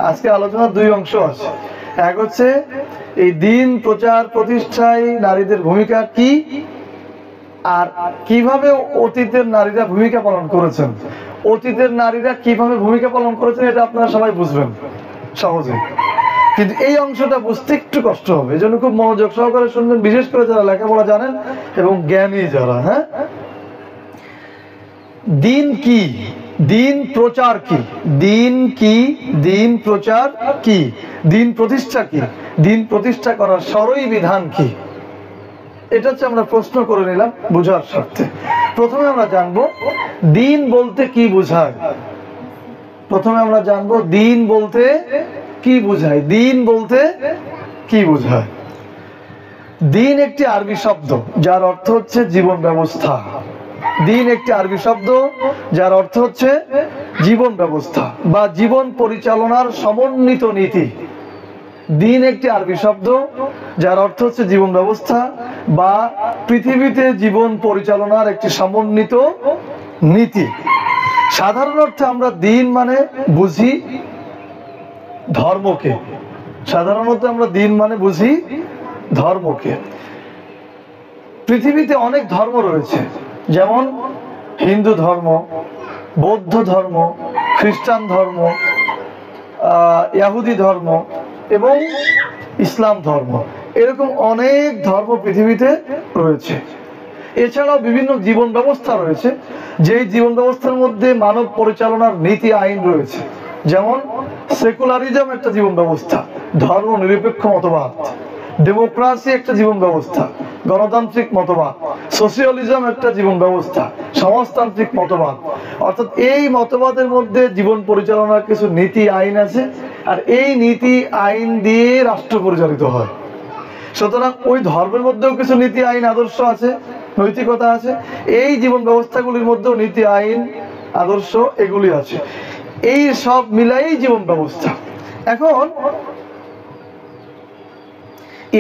আজকে আলোচনার দুই অংশ আছে। এক হচ্ছে এই দিন প্রচার প্রতিষ্ঠায় নারীদের ভূমিকা কি, আর কিভাবে অতীতের নারীরা ভূমিকা পালন করেছেন। অতীতের নারীরা কিভাবে ভূমিকা পালন করেছেন এটা আপনারা সবাই বুঝবেন সহজে, কিন্তু এই অংশটা বুঝতে একটু কষ্ট হবে, এই জন্য খুব মনোযোগ সহকারে শুনবেন, বিশেষ করে যারা লেখাপড়া জানেন এবং জ্ঞানী যারা। হ্যাঁ, দিন কি, দিন প্রচার কি, দিন কি, দিন প্রচার কি, দিন প্রতিষ্ঠা কি, দিন প্রতিষ্ঠা করার শরঈ বিধান কি, এটা হচ্ছে আমরা প্রশ্ন করে নিলাম বোঝার স্বার্থে। প্রথমে আমরা জানবো দিন বলতে কি বোঝায়। প্রথমে আমরা জানবো দিন বলতে কি বোঝায়। দিন বলতে কি বোঝায়? দিন একটি আরবি শব্দ যার অর্থ হচ্ছে জীবন ব্যবস্থা। দিন একটি আরবি শব্দ যার অর্থ হচ্ছে জীবন ব্যবস্থা বা জীবন পরিচালনার সমন্বিত নীতি। দিন একটি আরবি শব্দ যার অর্থ হচ্ছে জীবন ব্যবস্থা বা পৃথিবীতে জীবন পরিচালনার একটি সমন্বিত নীতি। সাধারণ অর্থে আমরা দিন মানে বুঝি ধর্মকে। সাধারণত আমরা দিন মানে বুঝি ধর্মকে। পৃথিবীতে অনেক ধর্ম রয়েছে, যেমন হিন্দু ধর্ম, বৌদ্ধ ধর্ম, খ্রিস্টান ধর্ম, ইহুদি ধর্ম এবং ইসলাম ধর্ম। এরকম অনেক ধর্ম পৃথিবীতে রয়েছে। এছাড়াও বিভিন্ন জীবন ব্যবস্থা রয়েছে, যেই জীবন ব্যবস্থার মধ্যে মানব পরিচালনার নীতি আইন রয়েছে। যেমন সেকুলারিজম একটা জীবন ব্যবস্থা, ধর্ম নিরপেক্ষ মতবাদ। ডেমোক্রেসি একটা জীবন ব্যবস্থা, গণতান্ত্রিক মতবাদ। সোশিয়ালিজম একটা জীবন ব্যবস্থা, সমাজতান্ত্রিক মতবাদ। অর্থাৎ এই মতবাদের মধ্যে জীবন পরিচালনার কিছু নীতি আইন আছে, আর এই নীতি আইন দিয়ে রাষ্ট্র পরিচালিত হয়। সুতরাং ওই ধর্মের মধ্যেও কিছু নীতি আইন আদর্শ আছে, নৈতিকতা আছে। এই জীবন ব্যবস্থাগুলির মধ্যেও নীতি আইন আদর্শ এগুলি আছে। এই সব মিলাই জীবন ব্যবস্থা। এখন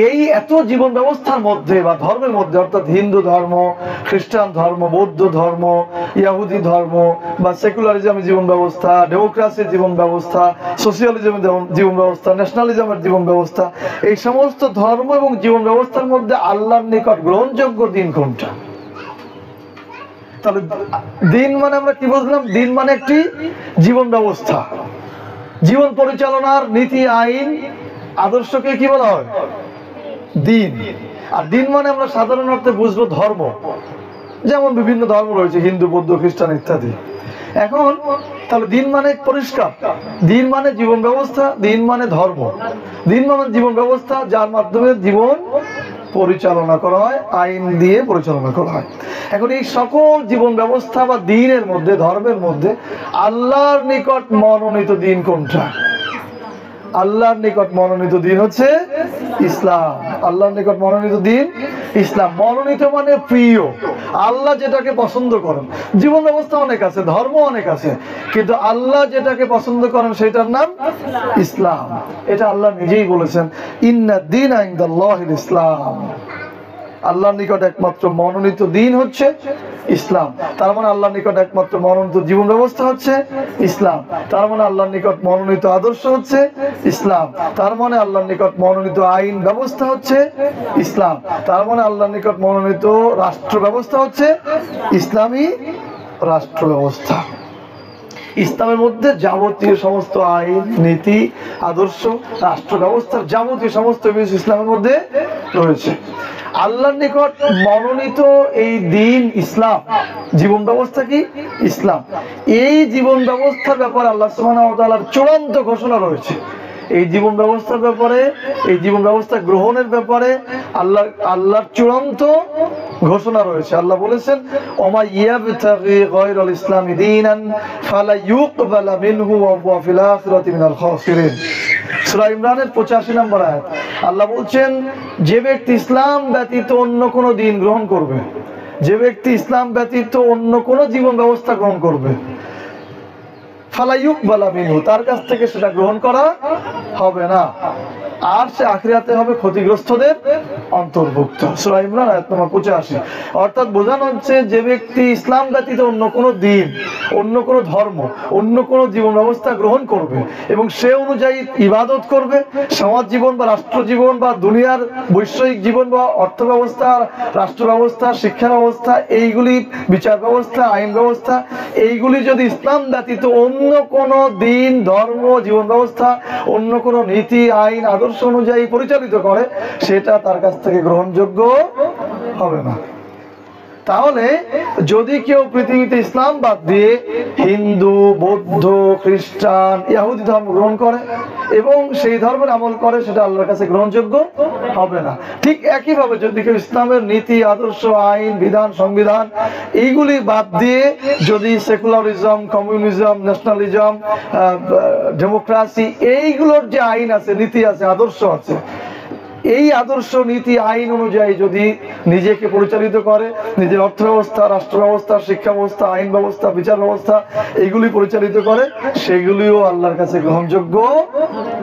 এই এত জীবন ব্যবস্থার মধ্যে বা ধর্মের মধ্যে, অর্থাৎ হিন্দু ধর্ম, খ্রিস্টান ধর্ম, বৌদ্ধ ধর্ম, ইহুদি ধর্ম বা সেকুলারিজমের জীবন ব্যবস্থা, ডেমোক্রেসির জীবন ব্যবস্থা, সোশিয়ালিজমের জীবন ব্যবস্থা, ন্যাশনালিজমের জীবন ব্যবস্থা, এই সমস্ত ধর্ম এবং জীবন ব্যবস্থার মধ্যে আল্লাহর নিকট গ্রহণযোগ্য দিন কোনটা? তাহলে দিন মানে আমরা কি বুঝলাম? দিন মানে একটি জীবন ব্যবস্থা, জীবন পরিচালনার নীতি আইন আদর্শকে কি বলা হয়? দিন। আর দিন মানে আমরা সাধারণ অর্থে বুঝবো ধর্ম, যেমন বিভিন্ন ধর্ম রয়েছে, হিন্দু, বৌদ্ধ, খ্রিস্টান ইত্যাদি। এখন তাহলে দিন মানে পরিষ্কার, দিন মানে জীবন ব্যবস্থা, দিন মানে ধর্ম, দিন মানে জীবন ব্যবস্থা যার মাধ্যমে জীবন পরিচালনা করা হয়, আইন দিয়ে পরিচালনা করা হয়। এখন এই সকল জীবন ব্যবস্থা বা দিনের মধ্যে, ধর্মের মধ্যে আল্লাহর নিকট মনোনীত দিন কোনটা? আল্লাহর নিকট মনোনীত দিন হচ্ছে ইসলাম। আল্লাহর নিকট মনোনীত দিন ইসলাম। মনোনীত মানে প্রিয়, আল্লাহ যেটাকে পছন্দ করেন। জীবন ব্যবস্থা অনেক আছে, ধর্ম অনেক আছে, কিন্তু আল্লাহ যেটাকে পছন্দ করেন সেটার নাম ইসলাম। এটা আল্লাহ নিজেই বলেছেন, ইন্না দীনা ইনদাল্লাহিল ইসলাম। আল্লাহর নিকট একমাত্র মনোনীত দিন হচ্ছে ইসলাম। তার মানে আল্লাহর নিকট একমাত্র মনোনীত জীবন ব্যবস্থা হচ্ছে ইসলাম। তার মানে আল্লাহর নিকট মনোনীত আদর্শ হচ্ছে ইসলাম। তার মানে আল্লাহর নিকট মনোনীত আইন ব্যবস্থা হচ্ছে ইসলাম। তার মানে আল্লাহর নিকট মনোনীত রাষ্ট্র ব্যবস্থা হচ্ছে ইসলামী রাষ্ট্র ব্যবস্থা। ইসলামের মধ্যে যাবতীয় সমস্ত আইন, নীতি, আদর্শ, রাষ্ট্র ব্যবস্থার যাবতীয় সমস্ত কিছু ইসলামের মধ্যে রয়েছে। আল্লাহর নিকট মনোনীত এই দিন ইসলাম, জীবন ব্যবস্থা কি? ইসলাম। এই জীবন ব্যবস্থার ব্যাপারে আল্লাহ সুবহানাহু ওয়া তাআলার চূড়ান্ত ঘোষণা রয়েছে। এই জীবন ব্যবস্থার ব্যাপারে, এই জীবন ব্যবস্থা গ্রহণের ব্যাপারে আল্লাহর চূড়ান্ত ঘোষণা রয়েছে। আল্লাহ বলেছেন, ওমা ইয়াবতাগি গায়রাল ইসলামি দীনান ফালা ইউকবালা মিনহু ওয়া হুয়া ফিল আখিরাতি মিনাল খাসিরিন। সূরা ইমরানের 85 নম্বর আয়াত। আল্লাহ বলছেন, যে ব্যক্তি ইসলাম ব্যতীত অন্য কোনো দিন গ্রহণ করবে, যে ব্যক্তি ইসলাম ব্যতীত অন্য কোনো জীবন ব্যবস্থা গ্রহণ করবে, ফালা ইউকবালা মিনহু, তার কাছ থেকে সেটা গ্রহণ করা হবে না, আর সে আখিরাতে হবে ক্ষতিগ্রস্তদের অন্তর্ভুক্ত। সূরা ইমরান আয়াত নম্বর 85। অর্থাৎ বোঝানো হচ্ছে যে ব্যক্তি ইসলাম ব্যতীত অন্য কোনো দিন, অন্য কোনো ধর্ম, অন্য কোনো জীবন ব্যবস্থা গ্রহণ করবে এবং সে অনুযায়ী ইবাদত করবে, সমাজ জীবন বা রাষ্ট্র জীবন বা দুনিয়ার বৈষয়িক জীবন বা অর্থ ব্যবস্থা, রাষ্ট্র ব্যবস্থা, শিক্ষা ব্যবস্থা, এইগুলি বিচার ব্যবস্থা, আইন ব্যবস্থা, এইগুলি যদি ইসলাম ব্যতীত অন্য কোনো দিন, ধর্ম, জীবন ব্যবস্থা, অন্য কোনো নীতি, আইন, আদর্শ অনুযায়ী পরিচালিত করে, সেটা তার কাছ থেকে গ্রহণযোগ্য হবে না। তাহলে যদি কেউ পৃথিবীতে ইসলাম বাদ দিয়ে হিন্দু, বৌদ্ধ, খ্রিস্টান, ইহুদি ধর্ম গ্রহণ করে এবং সেই ধর্মের আমল করে, সেটা আল্লাহর কাছে গ্রহণযোগ্য হবে না। ঠিক একইভাবে যদি কেউ ইসলামের নীতি, আদর্শ, আইন, বিধান, সংবিধান এইগুলি বাদ দিয়ে যদি সেকুলারিজম, কমিউনিজম, ন্যাশনালিজম, ডেমোক্রেসি, এইগুলোর যে আইন আছে, নীতি আছে, আদর্শ আছে, এই আদর্শ, নীতি, আইন অনুযায়ী যদি নিজেকে পরিচালিত করে, নিজের অর্থ ব্যবস্থা, রাষ্ট্র ব্যবস্থা, শিক্ষা ব্যবস্থা, আইন ব্যবস্থা, বিচার ব্যবস্থা এইগুলি পরিচালিত করে, সেগুলিও আল্লাহর কাছে গ্রহণযোগ্য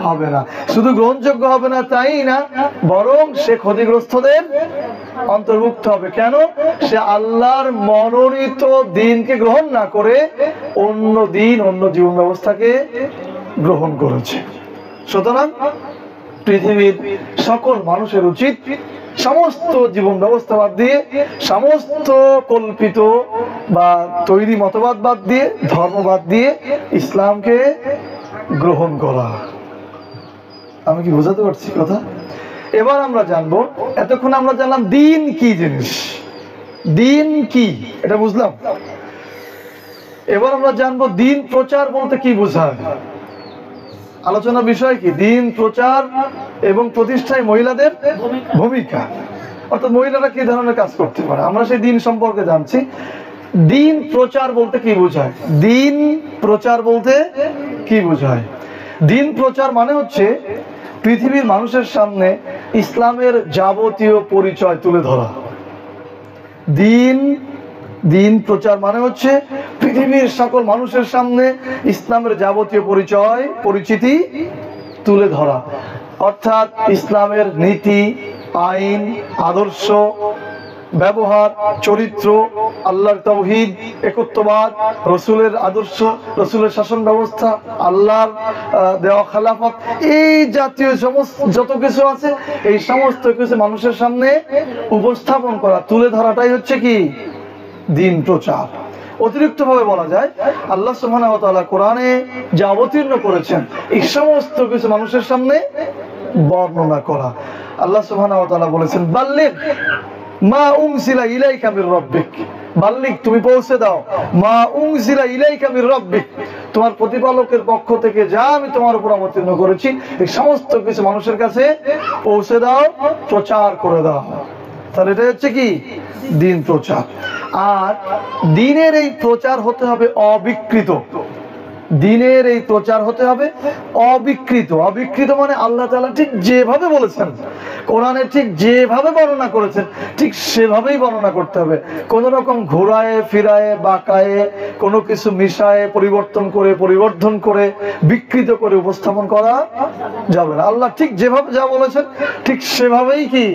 হবে না। শুধু গ্রহণযোগ্য হবে না তাই না, বরং সে ক্ষতিগ্রস্তদের অন্তর্ভুক্ত হবে। কেন? সে আল্লাহর মনোনীত দিনকে গ্রহণ না করে অন্য দিন, অন্য জীবন ব্যবস্থাকে গ্রহণ করেছে। সুতরাং পৃথিবীর সকল মানুষের উচিত সমস্ত জীবন ব্যবস্থা বাদ দিয়ে, সমস্ত কল্পিত বা তৈরি মতবাদ বাদ দিয়ে, ধর্ম বাদ দিয়ে ইসলামকে গ্রহণ করা। আমি কি বোঝাতে পারছি কথা? এবার আমরা জানবো, এতক্ষণ আমরা জানলাম দিন কি জিনিস, দিন কি, এটা বুঝলাম। এবার আমরা জানবো দিন প্রচার বলতে কি বোঝায়। আলোচনার বিষয় কি? দিন প্রচার এবং প্রতিষ্ঠায় মহিলাদের ভূমিকা, অর্থাৎ মহিলারা কি ধরনের কাজ করতে পারে, আমরা সেই দিন সম্পর্কে জানছি। দিন প্রচার বলতে কি বোঝায়? দিন প্রচার বলতে কি বোঝায়? দিন প্রচার মানে হচ্ছে পৃথিবীর মানুষের সামনে ইসলামের যাবতীয় পরিচয় তুলে ধরা। দিন প্রচার মানে হচ্ছে পৃথিবীর সকল মানুষের সামনে ইসলামের যাবতীয় পরিচয়, পরিচিতি তুলে ধরা। অর্থাৎ ইসলামের নীতি, আইন, আদর্শ, ব্যবহার, চরিত্র, আল্লাহর তাওহীদ, একত্ববাদ, রসুলের আদর্শ, রসুলের শাসন ব্যবস্থা, আল্লাহর দেওয়া খেলাফত, এই জাতীয় সমস্ত যত কিছু আছে, এই সমস্ত কিছু মানুষের সামনে উপস্থাপন করা, তুলে ধরাটাই হচ্ছে কি? দিন প্রচার। অতিরিক্ত ভাবে বলা যায়, আল্লাহ সুবহানাহু ওয়া তাআলা কোরআনে যা অবতীর্ণ করেছেন, এই সমস্ত কিছু মানুষের সামনে বর্ণনা করা। আল্লাহ সুবহানাহু ওয়া তাআলা বলেছেন, বাল্লিগ মা উনজিলা ইলাইকা মির রাব্বিক, বাল্লিগ তুমি পৌঁছে দাও, মা উনজিলা ইলাইকা মির রাব্বিক, তোমার প্রতিপালকের পক্ষ থেকে যা আমি তোমার উপর অবতীর্ণ করেছি, এই সমস্ত কিছু মানুষের কাছে পৌঁছে দাও, প্রচার করে দাও। তাহলে এটা হচ্ছে কি? দিন প্রচার। আর দিনের এই প্রচার হতে হবে অবিকৃত। দিনের এই প্রচার হতে হবে অবিকৃত। অবিকৃত মানে আল্লাহ তাআলা ঠিক যেভাবে বলেছেন, কোরআনে ঠিক যেভাবে বর্ণনা করেছেন, ঠিক সেভাবেই বর্ণনা করতে হবে। কোন রকম ঘোরায় ফিরায়, বাঁকায়, কোনো কিছু মিশায়, পরিবর্তন করে, পরিবর্ধন করে, বিকৃত করে উপস্থাপন করা যাবে না। আল্লাহ ঠিক যেভাবে যা বলেছেন, ঠিক সেভাবেই কি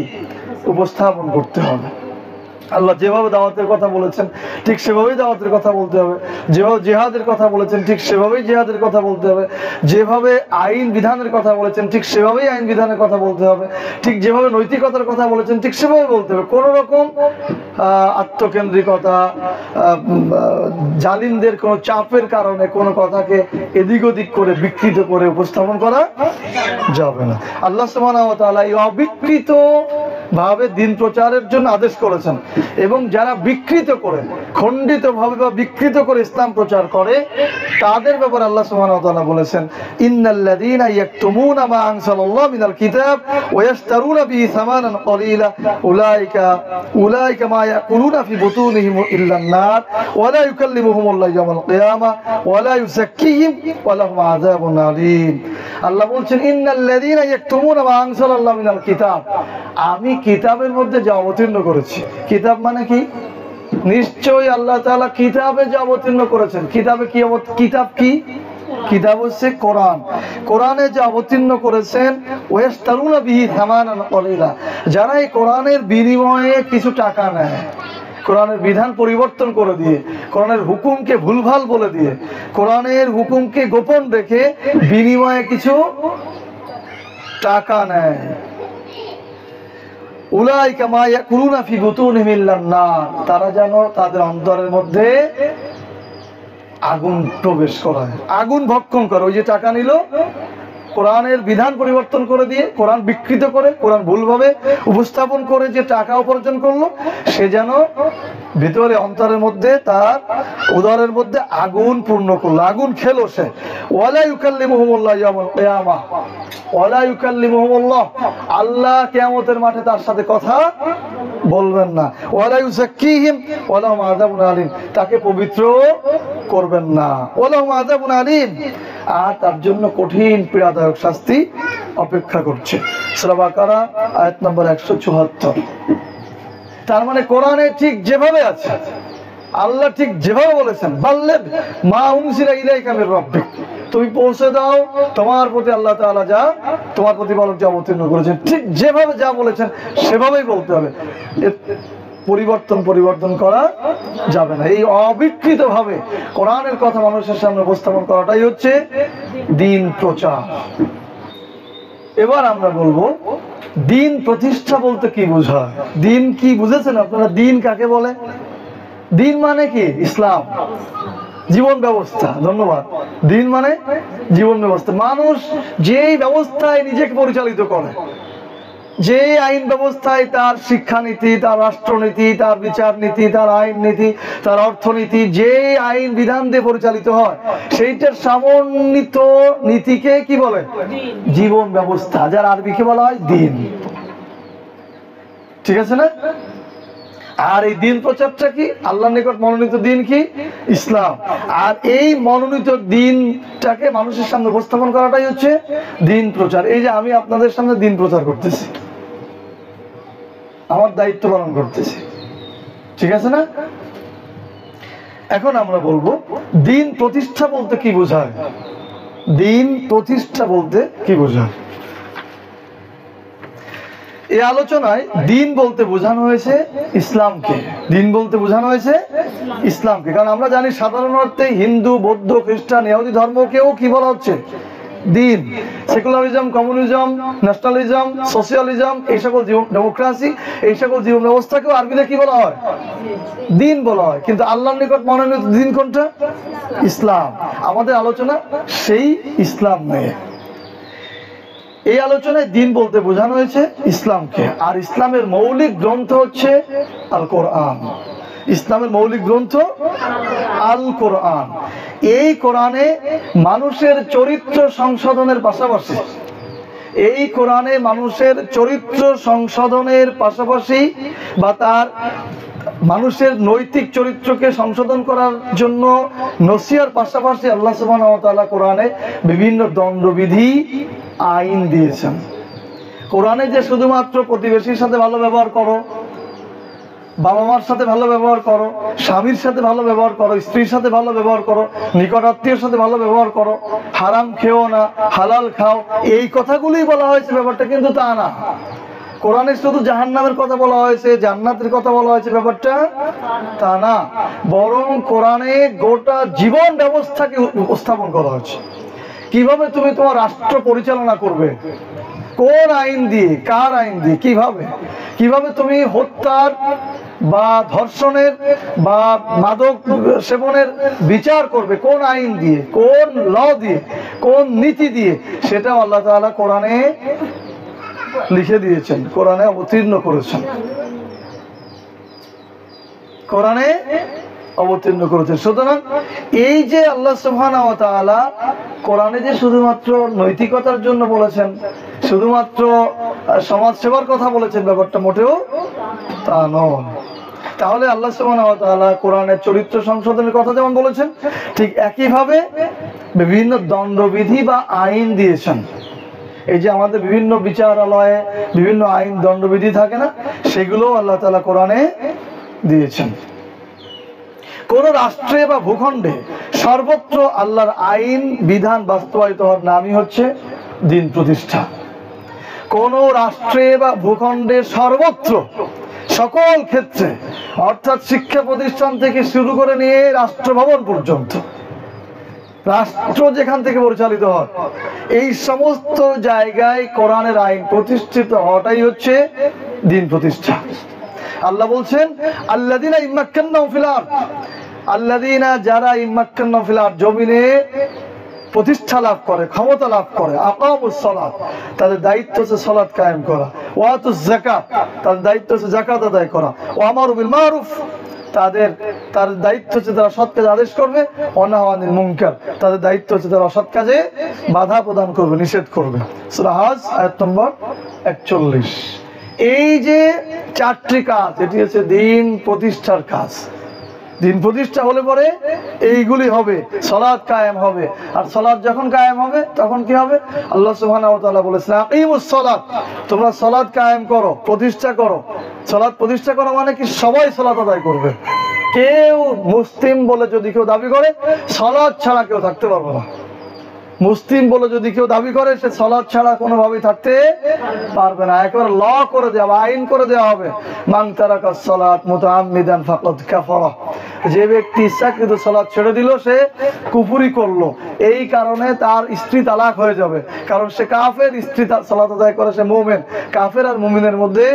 উপস্থাপন করতে হবে। আল্লাহ যেভাবে দাওয়াতের কথা বলেছেন, ঠিক সেভাবেই দাওয়াতের কথা বলতে হবে। যেভাবে জিহাদের কথা বলেছেন, ঠিক সেভাবেই জিহাদের কথা বলতে হবে। যেভাবে আইন বিধানের কথা বলেছেন, ঠিক সেভাবেই আইন বিধানের কথা বলতে হবে। ঠিক যেভাবে নৈতিকতার কথা বলেছেন, ঠিক সেভাবে বলতে হবে। কোন রকম আত্মকেন্দ্রিকতা, জালিমদের কোন চাপের কারণে কোনো কথাকে এদিক ওদিক করে, বিকৃত করে উপস্থাপন করা যাবে না। আল্লাহ সুবহানাহু ওয়া তাআলা এই অবিকৃত ভাবে দিন প্রচারের জন্য আদেশ করেছেন, এবং যারা বিকৃত করে, খণ্ডিত ভাবে বা বিকৃত করে ইসলাম প্রচার করে, তাদের ব্যাপারে আল্লাহ সুবহানাহু ওয়া তাআলা বলেছেন, ইন্নাল্লাযীনা ইয়াকতুমুনা মা আনজালাল্লাহু মিনাল কিতাব ওয়া ইয়াশতারুনা বিহি সামানান ক্বালীলা উলাইকা মা ইয়াকুলুনা ফি বুতুনিহিম ইল্লান নার ওয়া লা ইউকাল্লিমুহুমুল্লাহু ইয়াওমাল কিয়ামাহ ওয়া লা ইউযাক্কিহিম ওয়া লাহুম আযাবুন আলীম। আল্লাহ বলছেন, ইন্নাল্লাযীনা ইয়াকতুমুনা মা আনজালাল্লাহু মিনাল কিতাব, আমি কিতাবের মধ্যে যা অবতীর্ণ করেছি। কিতাব মানে কি? নিশ্চয়ই আল্লাহ তাআলা কিতাবে যা অবতীর্ণ করেছেন। কিতাবে কি? কিতাব কি? কিতাব হচ্ছে কোরআন। কোরআনে যে অবতীর্ণ করেছেন, ওয়াস্তারুনা বিহি থামানান কলিলা, যারা এই কোরআনের বিনিময়ে কিছু টাকা নেয়, কোরআনের বিধান পরিবর্তন করে দিয়ে, কোরআনের হুকুমকে ভুলভাল বলে দিয়ে, কোরআনের হুকুমকে গোপন রেখে বিনিময়ে কিছু টাকা নেয়, উলাইকা মা ইয়াকুলুনা ফি বুতুনিহিম ইল্লান নার, তারা যেন তাদের অন্তরের মধ্যে আগুন প্রবেশ করায়, আগুন ভক্ষণ করে। ওই যে টাকা নিল, কোরআনের বিধান পরিবর্তন করে দিয়ে, কোরআন বিকৃত করে, কোরআন ভুলভাবে উপস্থাপন করে যে টাকা উপার্জন করলো, সে যেন ভিতরে অন্তরের মধ্যে, তার উদরের মধ্যে আগুন পূর্ণ করলো, আগুন খেলো সে। ওয়ালা ইউকাল্লিমুহুমুল্লাহ ইয়াউমাল কিয়ামাহ, ওয়ালা ইউকাল্লিমুহুমুল্লাহ, আল্লাহ কিয়ামতের মাঠে তার সাথে কথা বলবেন না। ওয়ালা ইউযাক্কিহিম ওয়া লাহুম আযাবুন আলীম, তাকে পবিত্র করবেন না। ওয়া লাহুম আযাবুন আলীম, আর তার জন্য কঠিন পীড়াদায়ক শাস্তি অপেক্ষা করছে। সূরা বাকারা আয়াত নম্বর 174। তার মানে কোরআনে ঠিক যেভাবে আছে, আল্লাহ ঠিক যেভাবে বলেছেন, বাল্লিগ মা উনজিলা ইলাইকা মির রাব্বিক, তুমি পৌঁছে দাও তোমার প্রতি আল্লাহ তাআলা যা, তোমার প্রতিপালক যা অবতীর্ণ করেছেন, ঠিক যেভাবে যা বলেছেন সেভাবেই বলতে হবে, পরিবর্তন করা যাবে না। এই অবিকৃত ভাবে কোরআনের কথা মানুষের সামনে উপস্থাপন করাটাই হচ্ছে দ্বীন প্রচার। এবার আমরা বলবো দ্বীন প্রতিষ্ঠা বলতে কি বোঝায়। দ্বীন কি বুঝেছেন আপনারা? দ্বীন কাকে বলে? দ্বীন মানে কি? ইসলাম, জীবন ব্যবস্থা। ধন্যবাদ। দ্বীন মানে জীবন ব্যবস্থা। মানুষ যেই ব্যবস্থায় নিজেকে পরিচালিত করে, যে আইন ব্যবস্থায় তার শিক্ষানীতি, তার রাষ্ট্রনীতি, তার বিচার নীতি, তার আইন নীতি, তার অর্থনীতি, যে আইন বিধান দিয়ে পরিচালিত হয়, সেইটার সমন্বিত নীতিকে কি বলে? জীবন ব্যবস্থা, যার আরবিকে বলা হয় দ্বীন। ঠিক আছে না? আর এই দ্বীন প্রচারটা কি? আল্লাহর নিকট মনোনীত দ্বীন কি? ইসলাম। আর এই মনোনীত দ্বীনটাকে মানুষের সামনে উপস্থাপন করাটাই হচ্ছে দ্বীন প্রচার। এই যে আমি আপনাদের সামনে দ্বীন প্রচার করতেছি, আমার দায়িত্ব পালন করতেছি, ঠিক আছে না? এখন আমরা বলবো দ্বীন প্রতিষ্ঠা বলতে কি বোঝায়। দ্বীন প্রতিষ্ঠা বলতে কি বোঝায়? এই আলোচনায় দ্বীন বলতে বোঝানো হয়েছে ইসলামকে। দ্বীন বলতে বোঝানো হয়েছে ইসলামকে, কারণ আমরা জানি সাধারণ অর্থে হিন্দু, বৌদ্ধ, খ্রিস্টান, ইহুদি ধর্মকেও কি বলা হচ্ছে? দ্বীন। সেকুলারিজম, কমিউনিজম, ন্যাশনালিজম, সোশিয়ালিজম, এই সকল জীবন, ডেমোক্রেসি, এই সকল জীবন ব্যবস্থাকেও আরবিতে কি বলা হয়? দ্বীন বলা হয়। কিন্তু আল্লাহর নিকট মনোনীত দ্বীন কোনটা? ইসলাম। আমাদের আলোচনা সেই ইসলাম নিয়ে। এই আলোচনায় দ্বীন বলতে বোঝানো হয়েছে ইসলামকে। আর ইসলামের মৌলিক গ্রন্থ হচ্ছে আল কোরআন। ইসলামের মৌলিক গ্রন্থ আল কোরআন। এই কোরআনে মানুষের চরিত্র সংশোধনের পাশাপাশি, এই কোরআনে মানুষের চরিত্র সংশোধনের পাশাপাশি বা তার মানুষের নৈতিক চরিত্রকে সংশোধন করার জন্য নসিহার পাশাপাশি আল্লাহ সুবহানাহু ওয়া তাআলা কোরআনে বিভিন্ন দণ্ডবিধি, আইন দিয়েছেন। কোরআনে যে শুধুমাত্র প্রতিবেশীর সাথে ভালো ব্যবহার করো, বাবা মার সাথে ভালো ব্যবহার করো, স্বামীর সাথে ভালো ব্যবহার করো, স্ত্রীর সাথে ভালো ব্যবহার করো, নিকট আত্মীয়ের সাথে ভালো ব্যবহার করো, হারাম খেও না, হালাল খাও, এই কথাগুলোই বলা হয়েছে, ব্যাপারটা কিন্তু তা না। কোরআনে শুধু জাহান্নামের কথা বলা হয়েছে, জান্নাতের কথা বলা হয়েছে, ব্যাপারটা তা না। বরং কোরআনে গোটা জীবন ব্যবস্থাকে উপস্থাপন করা হয়েছে। কিভাবে তুমি তোমার রাষ্ট্র পরিচালনা করবে, কোন আইন দিয়ে, কার আইন দিয়ে, কিভাবে তুমি হত্যার বা ধর্ষণের বা মাদক সেবনের বিচার করবে, কোন আইন দিয়ে, কোন ল দিয়ে, কোন নীতি দিয়ে, সেটাও আল্লাহ তাআলা কোরআনে লিখে দিয়েছেন, কোরআনে অবতীর্ণ করেছেন, কোরআনে অবতীর্ণ করেছেন। সুতরাং এই যে আল্লাহ সুবহানাহু ওয়া তাআলা কোরআনে যে শুধুমাত্র নৈতিকতার জন্য বলেছেন, শুধুমাত্র সমাজ সেবার কথা বলেছেন, ব্যাপারটা মোটেও তা নয়। তাহলে আল্লাহ সুবহানাহু ওয়া তাআলা কোরআনের চরিত্র সংশোধনের কথা যেমন বলেছেন, ঠিক একইভাবে বিভিন্ন দণ্ডবিধি বা আইন দিয়েছেন। এই যে আমাদের বিভিন্ন বিচারালয়ে বিভিন্ন আইন, দণ্ডবিধি থাকে না, সেগুলো আল্লাহ তাআলা কোরআনে দিয়েছেন। কোন রাষ্ট্রে বা ভূখণ্ডে সর্বত্র আল্লাহর আইন বিধান বাস্তবায়িত হওয়ার নামই হচ্ছে দিন প্রতিষ্ঠা। কোন রাষ্ট্রে বা ভূখণ্ডে সর্বত্র সকল ক্ষেত্রে, অর্থাৎ শিক্ষা প্রতিষ্ঠান থেকে শুরু করে নিয়ে রাষ্ট্রভবন পর্যন্ত, রাষ্ট্র যেখান থেকে পরিচালিত হয়, এই সমস্ত জায়গায় কোরআনের আইন প্রতিষ্ঠিত হওয়াটাই হচ্ছে দিন প্রতিষ্ঠা। আল্লাহ বলছেন আল্লাযীনা ইম্মাক্কান্নাহুম ফিল আরদ, আল্লাযীনা যারা ইম্মাক্কান্নাহুম ফিল আরদ, জমিনে প্রতিষ্ঠা লাভ করে, ক্ষমতা লাভ করে, আকামুস সালাত, তাদের দায়িত্ব হচ্ছে সালাত কায়েম করা, ওয়া আতুজ যাকাত, তাদের দায়িত্ব হচ্ছে যাকাত আদায় করা, ওয়া আমারু বিল মারুফ, তাদের দায়িত্ব হচ্ছে তারা সৎ কাজে আদেশ করবে, ওয়া নাহা আনিল মুনকার, তাদের দায়িত্ব হচ্ছে তারা অসৎ কাজে বাধা প্রদান করবে, নিষেধ করবে। সূরা হজ আয়াত নম্বর 41। এই যে চারটি কাজ, এটি হচ্ছে দিন প্রতিষ্ঠার কাজ। দিন প্রতিষ্ঠা হলে পরে এইগুলি হবে, সালাত কায়েম হবে। আর সালাত যখন কায়েম হবে তখন কি হবে? আল্লাহ সুবহানাহু ওয়া তাআলা বলেছেন আকিমুস সালাত, তোমরা সালাত কায়েম করো, প্রতিষ্ঠা করো। সালাত প্রতিষ্ঠা করা মানে কি? সবাই সালাত আদায় করবে। কেউ মুসলিম বলে যদি কেউ দাবি করে, সালাত ছাড়া কেউ থাকতে পারবে না। মুসলিম বলে যদি কেউ দাবি করে, সে সালাত ছাড়া কোনোভাবেই থাকতে পারবে না। একবার ল করে দেওয়া, আইন করে দেওয়া হবে, মান তারাকাস সালাত মুতাআম্মিদান ফাকাদ কাফারা, যে ব্যক্তি ইচ্ছাকৃত সালাত ছেড়ে দিল সে কুফরি করলো। এই কারণে তার স্ত্রী তালাক হয়ে যাবে, কারণ সে কাফের, স্ত্রী সালাত আদায় করে সে মুমিন। কাফের আর মুমিনের মধ্যে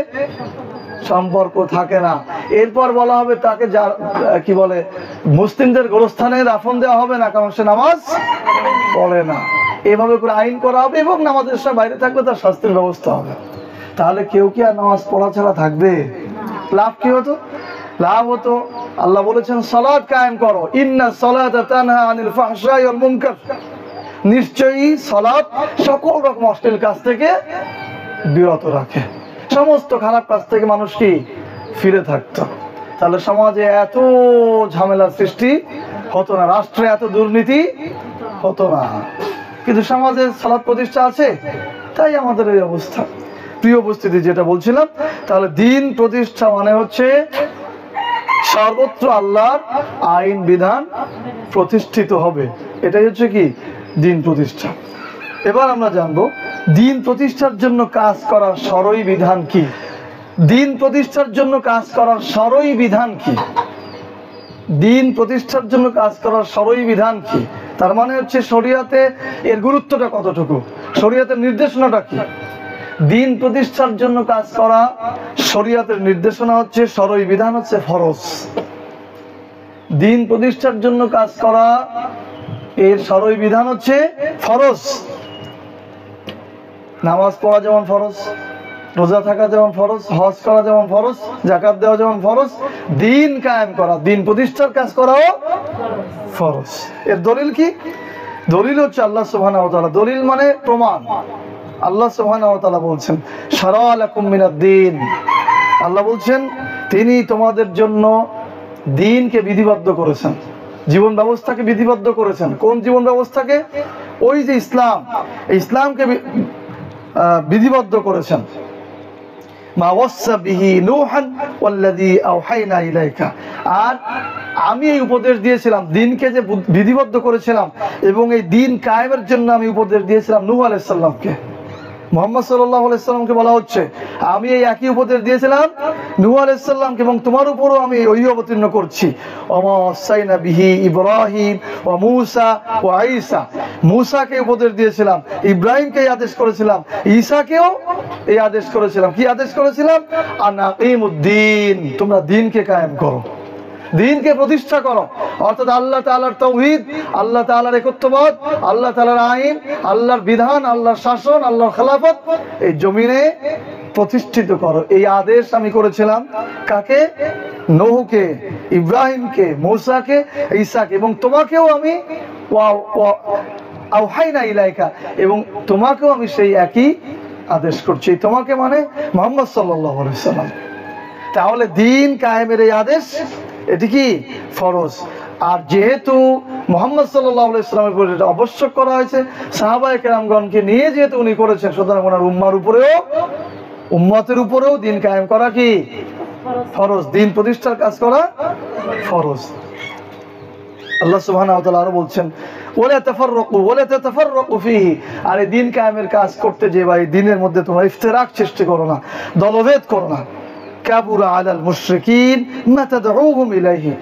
সম্পর্ক থাকে না। এরপর বলা হবে তাকে কি বলে, মুসলিমদের গোরস্থানে দাফন দেওয়া হবে না, কারণ সে নামাজ পড়ে না। এভাবে করে আইন করা হবে এবং নামাজের সময় বাইরে থাকলে তার শাস্তির ব্যবস্থা হবে। তাহলে কেউ কি আর নামাজ পড়া ছাড়া থাকবে? লাভ কি হতো? লাভ হতো, আল্লাহ বলেছেন সালাত কায়েম করো, ইন্নাস সালাতা তানহা আনিল ফাহশাই ওয়াল মুনকার, নিশ্চয়ই সালাত সকল রকম অশ্লীল কাজ থেকে বিরত রাখে, সমস্ত খারাপ কাজ থেকে মানুষ কি ফিরে থাকতো। তাহলে সমাজে এত ঝামেলার সৃষ্টি হতো না, রাষ্ট্রে এত দুর্নীতি হতো না। কিন্তু সমাজে সালাত প্রতিষ্ঠা আছে, তাই আমাদের এই অবস্থা। প্রিয় উপস্থিতি, যেটা বলছিলাম, তাহলে দিন প্রতিষ্ঠা মানে হচ্ছে সর্বত্র আল্লাহর আইন বিধান প্রতিষ্ঠিত হবে, এটাই হচ্ছে কি দিন প্রতিষ্ঠা। এবার আমরা জানবো দিন প্রতিষ্ঠার জন্য কাজ করার সরই বিধান কি। দিন প্রতিষ্ঠার জন্য কাজ করার সরই বিধান কি? দিন প্রতিষ্ঠার জন্য কাজ করার সরই বিধান কি? তার মানে হচ্ছে শরিয়াতে এর গুরুত্বটা কতটুকু, শরিয়াতের নির্দেশনাটা কি। দিন প্রতিষ্ঠার জন্য কাজ করা, শরিয়াতের নির্দেশনা হচ্ছে, সরই বিধান হচ্ছে ফরজ। দিন প্রতিষ্ঠার জন্য কাজ করা, এর সরই বিধান হচ্ছে ফরজ। নামাজ পড়া যেমন ফরজ, রোজা থাকা যেমন ফরজ, হজ করা যেমন ফরজ, যাকাত দেওয়া যেমন ফরজ, দিন কায়েম করা, দিন প্রতিষ্ঠার কাজ করাও ফরজ। এর দলিল কি? দলিল হচ্ছে আল্লাহ সুবহানাহু ওয়া তাআলা। দলিল মানে প্রমাণ। আল্লাহ সুবহানাহু ওয়া তাআলা বলছেন শারা'a লাকুম মিনাদ-দীন, আল্লাহ বলছেন তিনি তোমাদের জন্য দিনকে বিধিবদ্ধ করেছেন, জীবন ব্যবস্থাকে বিধিবদ্ধ করেছেন। কোন জীবন ব্যবস্থাকে? ওই যে ইসলাম, ইসলামকে বিধিবদ্ধ করেছেন। মা ওয়াসা বিহি নূহান ওয়াল্লাযী আওহাইনা ইলাইকা, আর আমি এই উপদেশ দিয়েছিলাম, দিনকে যে বিধিবদ্ধ করেছিলাম এবং এই দিন কায়েমের জন্য আমি উপদেশ দিয়েছিলাম নূহ আলাইহিস সালামকে। মুহাম্মদ সাল্লাল্লাহু আলাইহি সাল্লামকে বলা হচ্ছে আমি এই একই উপদেশ দিয়েছিলাম নূহ আলাইহিস সালামকে এবং তোমার উপরও আমি ওই অবতীর্ণ করছি। ওমা ওয়াসাইনা বিহি ইব্রাহিম ওয়া মূসা ওয়া ঈসা, মূসাকে উপদেশ দিয়েছিলাম, ইব্রাহিমকে আদেশ করেছিলাম, ঈসাকেও এই আদেশ করেছিলাম। কি আদেশ করেছিলাম? আনা আকিমুদ্দিন, তোমরা দিনকে কায়েম করো, দিনকে প্রতিষ্ঠা করো। অর্থাৎ আল্লাহ তাআলার তাওহীদ, আল্লাহ তাআলার একত্ববাদ, আল্লাহ তাআলার আইন, আল্লাহর বিধান, আল্লাহর শাসন, আল্লাহর খেলাফত এই জমিনে প্রতিষ্ঠিত করো। এই আদেশ আমি করেছিলাম কাকে? নূহকে, ইব্রাহিমকে, মূসাকে, ঈসাকে, এবং তোমাকেও আমি আওহাইনা ইলাইকা, এবং তোমাকেও আমি সেই একই আদেশ করছি। তোমাকে মানে মুহাম্মদ সাল্লাল্লাহু আলাইহি ওয়াসাল্লাম। তাহলে দিন কায়েমের এই আদেশ, এটি কি ফরজ। আর যেহেতু মুহাম্মদ সাল্লাল্লাহু আলাইহি ওয়াসাল্লামের উপর এটা আবশ্যক করা হয়েছে, সাহাবায়ে কেরামগণকে নিয়ে যেহেতু উনি করেছেন, সুতরাং ওনার উম্মতের উপরেও দিন কায়েম করা কি ফরজ, দিন প্রতিষ্ঠার কাজ করা ফরজ। আল্লাহ সুবহানাহু ওয়া তাআলা আরো বলছেন ওয়ালা তাতাফাররাকু ফীহি, আর এই দিন কায়েমের কাজ করতে যে ভাই দিনের মধ্যে তোমরা ইফতিরাক সৃষ্টি করো না, দলভেদ করো না। কাবুরা আলাল মুশরিকিন মা তাদউহুম ইলাইহি,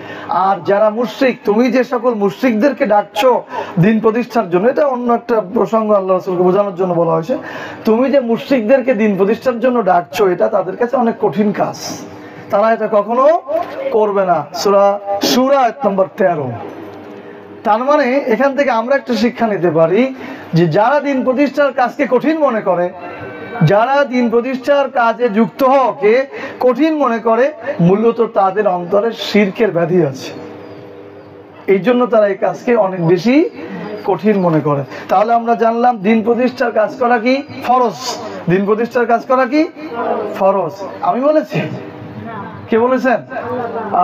আর যারা মুশরিক, তুমি যে সকল মুশরিকদেরকে ডাকছো দিন প্রতিষ্ঠার জন্য, এটা অন্য একটা প্রসঙ্গ আল্লাহ রাসূলকে বোঝানোর জন্য বলা হয়েছে, তুমি যে মুশরিকদেরকে দিন প্রতিষ্ঠার জন্য ডাকছো এটা তাদের কাছে অনেক কঠিন কাজ, তারা এটা কখনো করবে না। সূরা শূরা আয়াত নম্বর 13। তার মানে এখান থেকে আমরা একটা শিক্ষা নিতে পারি যে যারা দিন প্রতিষ্ঠার কাজকে কঠিন মনে করে, যারা দিন প্রতিষ্ঠার কাজে যুক্ত হওয়াকে কঠিন মনে করে, মূলত তাদের অন্তরে শিরকের ব্যাধি আছে, এই জন্য তারা এই কাজকে অনেক বেশি কঠিন মনে করে। তাহলে আমরা জানলাম দিন প্রতিষ্ঠার কাজ করা কি ফরজ, দিন প্রতিষ্ঠার কাজ করা কি ফরজ। আমি বলেছি? কে বলেছেন?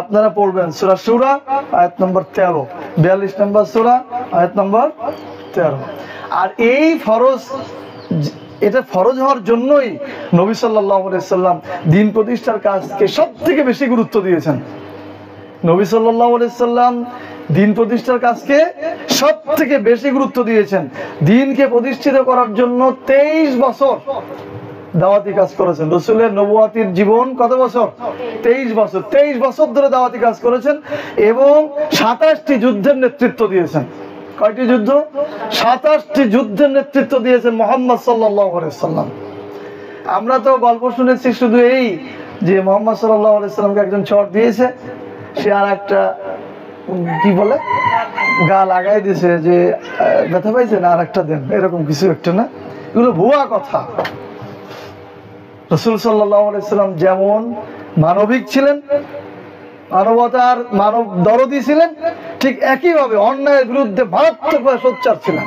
আপনারা পড়বেন সূরা শূরা আয়াত নম্বর 13, 42 নম্বর সূরা আয়াত নম্বর 13। আর এই ফরজ, এটা ফরজ হওয়ার জন্যই নবী সাল্লাল্লাহু আলাইহি সাল্লাম দিন প্রতিষ্ঠার কাজকে সবথেকে বেশি গুরুত্ব দিয়েছেন। নবী সাল্লাল্লাহু আলাইহি সাল্লাম দিন প্রতিষ্ঠার কাজকে সবথেকে বেশি গুরুত্ব দিয়েছেন। দিনকে প্রতিষ্ঠিত করার জন্য 23 বছর দাওয়াতি কাজ করেছেন। রাসূলের নবুয়াতির জীবন কত বছর? 23 বছর। 23 বছর ধরে দাওয়াতি কাজ করেছেন এবং 27টি যুদ্ধের নেতৃত্ব দিয়েছেন। কয়টি যুদ্ধ? 27টি যুদ্ধের নেতৃত্ব দিয়েছেন মুহাম্মদ সাল্লাল্লাহু আলাইহি সাল্লাম। আমরা তো গল্প শুনেছি শুধু এই যে মুহাম্মদ সাল্লাল্লাহু আলাইহি সাল্লামকে একজন চট দিয়েছে, সে আর একটা কি বলে গা লাগাই দিয়েছে যে ব্যথা পাইছে না আর একটা দেন, এরকম কিছু একটা না, এগুলো ভুয়া কথা। রাসূল সাল্লাল্লাহু আলাইহি সাল্লাম যেমন মানবিক ছিলেন, মানবতার মানব দরদি ছিলেন, ঠিক একইভাবে অন্যায়ের বিরুদ্ধে মারাত্মকভাবে সোচ্চার ছিলেন।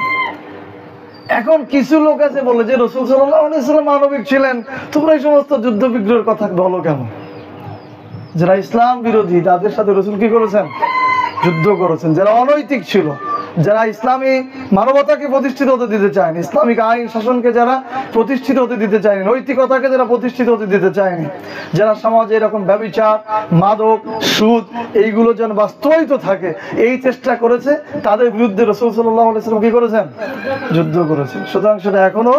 এখন কিছু লোক আছে বলে যে রাসূল সাল্লাল্লাহু আলাইহি সাল্লাম মানবিক ছিলেন, তোমরা এই সমস্ত যুদ্ধ বিগ্রহের কথা বলো কেন? যারা ইসলাম বিরোধী তাদের সাথে রাসূল কি করেছেন? যুদ্ধ করেছেন। যারা অনৈতিক ছিল, যারা ইসলামী মানবতাকে প্রতিষ্ঠিত হতে দিতে চায়নি, ইসলামিক আইন শাসনকে যারা প্রতিষ্ঠিত হতে দিতে চায়নি, নৈতিকতাকে যারা প্রতিষ্ঠিত হতে দিতে চায়নি, যারা সমাজে এরকম ব্যভিচার, মাদক, সুদ এইগুলো যেন বাস্তবায়িত থাকে এই চেষ্টা করেছে, তাদের বিরুদ্ধে রাসূল সাল্লাল্লাহু আলাইহি সাল্লাম কি করেছেন? যুদ্ধ করেছেন। সুতরাং সেটা এখনো